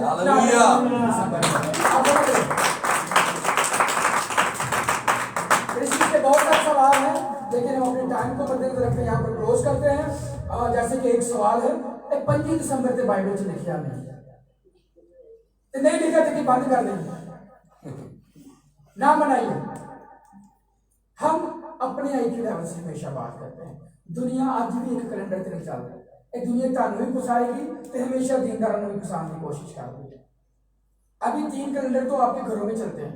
क्रिसमस के बहुत सारे सवाल हैं, लेकिन हम अपने टाइम को मद्देनजर रखकर यहाँ पर क्लोज करते हैं। जैसे कि एक सवाल है, 25 दिसंबर से बाइबल च लिखा नहीं लिखा तो कि बंद कर देंगे ना मनाइए। हम अपने आई की लेवल से हमेशा बात करते हैं। दुनिया आज भी एक कैलेंडर से नहीं चल रही, दुनिया तानू भी फसाएगी तो हमेशा दीनदारों को भी फसाने की कोशिश कर रही है। अभी 3 कैलेंडर तो आपके घरों में चलते हैं,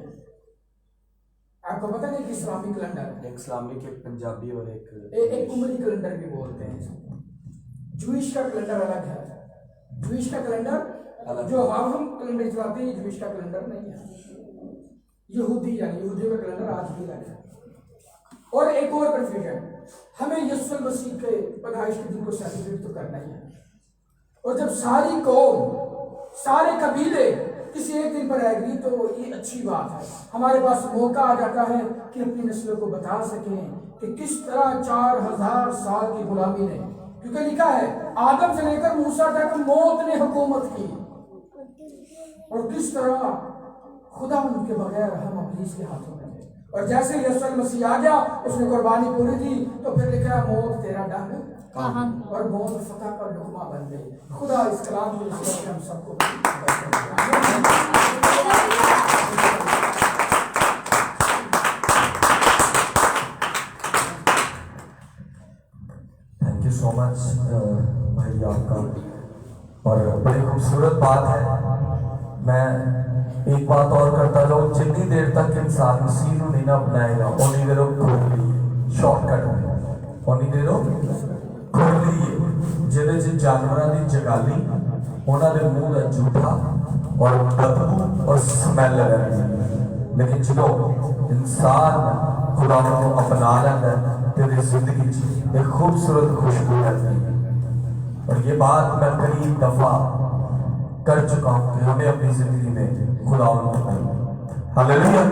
आपको पता नहीं कि इस्लामी कैलेंडर, एक इस्लामिक, एक पंजाबी और एक उमरी कैलेंडर भी बोलते हैं। जूइश का कैलेंडर अलग है, जूइश का कैलेंडर जो हम कैलेंडर चलाते हैं जूश का कैलेंडर नहीं है, यहूदी यानी यहूदियों का कैलेंडर आज भी लगा है। और एक और कन्फ्यूजन, हमें यीशु मसीह के पैदाइश के दिन को सेलिब्रेट तो करना ही है, और जब सारी कौम सारे कबीले किसी एक दिन पर एग्री तो ये अच्छी बात है। हमारे पास मौका आ जाता है कि अपनी नस्लों को बता सकें कि किस तरह 4000 साल की गुलामी ने, क्योंकि लिखा है आदम से लेकर मूसा तक मौत ने हुकूमत की, और किस तरह खुदा उनके बगैर हम अब्लीस के हाथों में थे, और जैसे यीशु मसीह आ गया उसने कुर्बानी पूरी दी, तो फिर लिखा मौत तेरा डंग और मौत फतह का लुकमा बन गई। खुदा इस कलाम की नसीहत से हम सबको थैंक यू सो मच भाई आपका। और बड़ी खूबसूरत बात है। मैं एक बात और करता जाऊँ, जितनी देर तक इंसान मसीह को नहीं ना अपनाएगा उन्नी देर शॉर्टकट होगा, उन्नी देर खुरली जिहदे च जानवरां दी जगाली, उन्हां दे मूँह दा जूठा और बदबू और स्मैल रहती। लेकिन जो इंसान खुदा को अपना लेंदा है तेरी जिंदगी एक खूबसूरत खुशबू रहती है। और ये बात मैं कई दफा कर चुका हूँ कि हमें अपनी जिंदगी में खुदा को हालेलुया।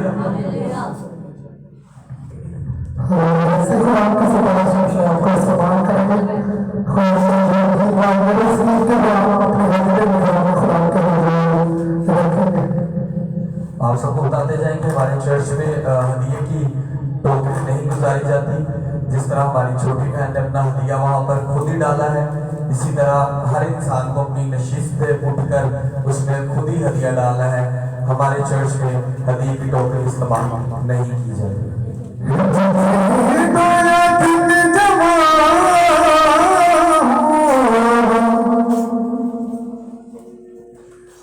आपको इस्तेमाल करेंगे आप सबको बताते जाएंगे हमारे चर्च में हदिये की टोकरी नहीं गुजारी जाती। जिस तरह हमारी छोटी बहन ने अपना हदिया वहाँ पर खुद ही डाला है, इसी तरह हर इंसान को अपनी नशिस्त पे उठकर उसमें खुद ही हदिया डालना है। हमारे चर्च में हदिये की टोकरी इस्तेमाल नहीं की जाती।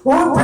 उठ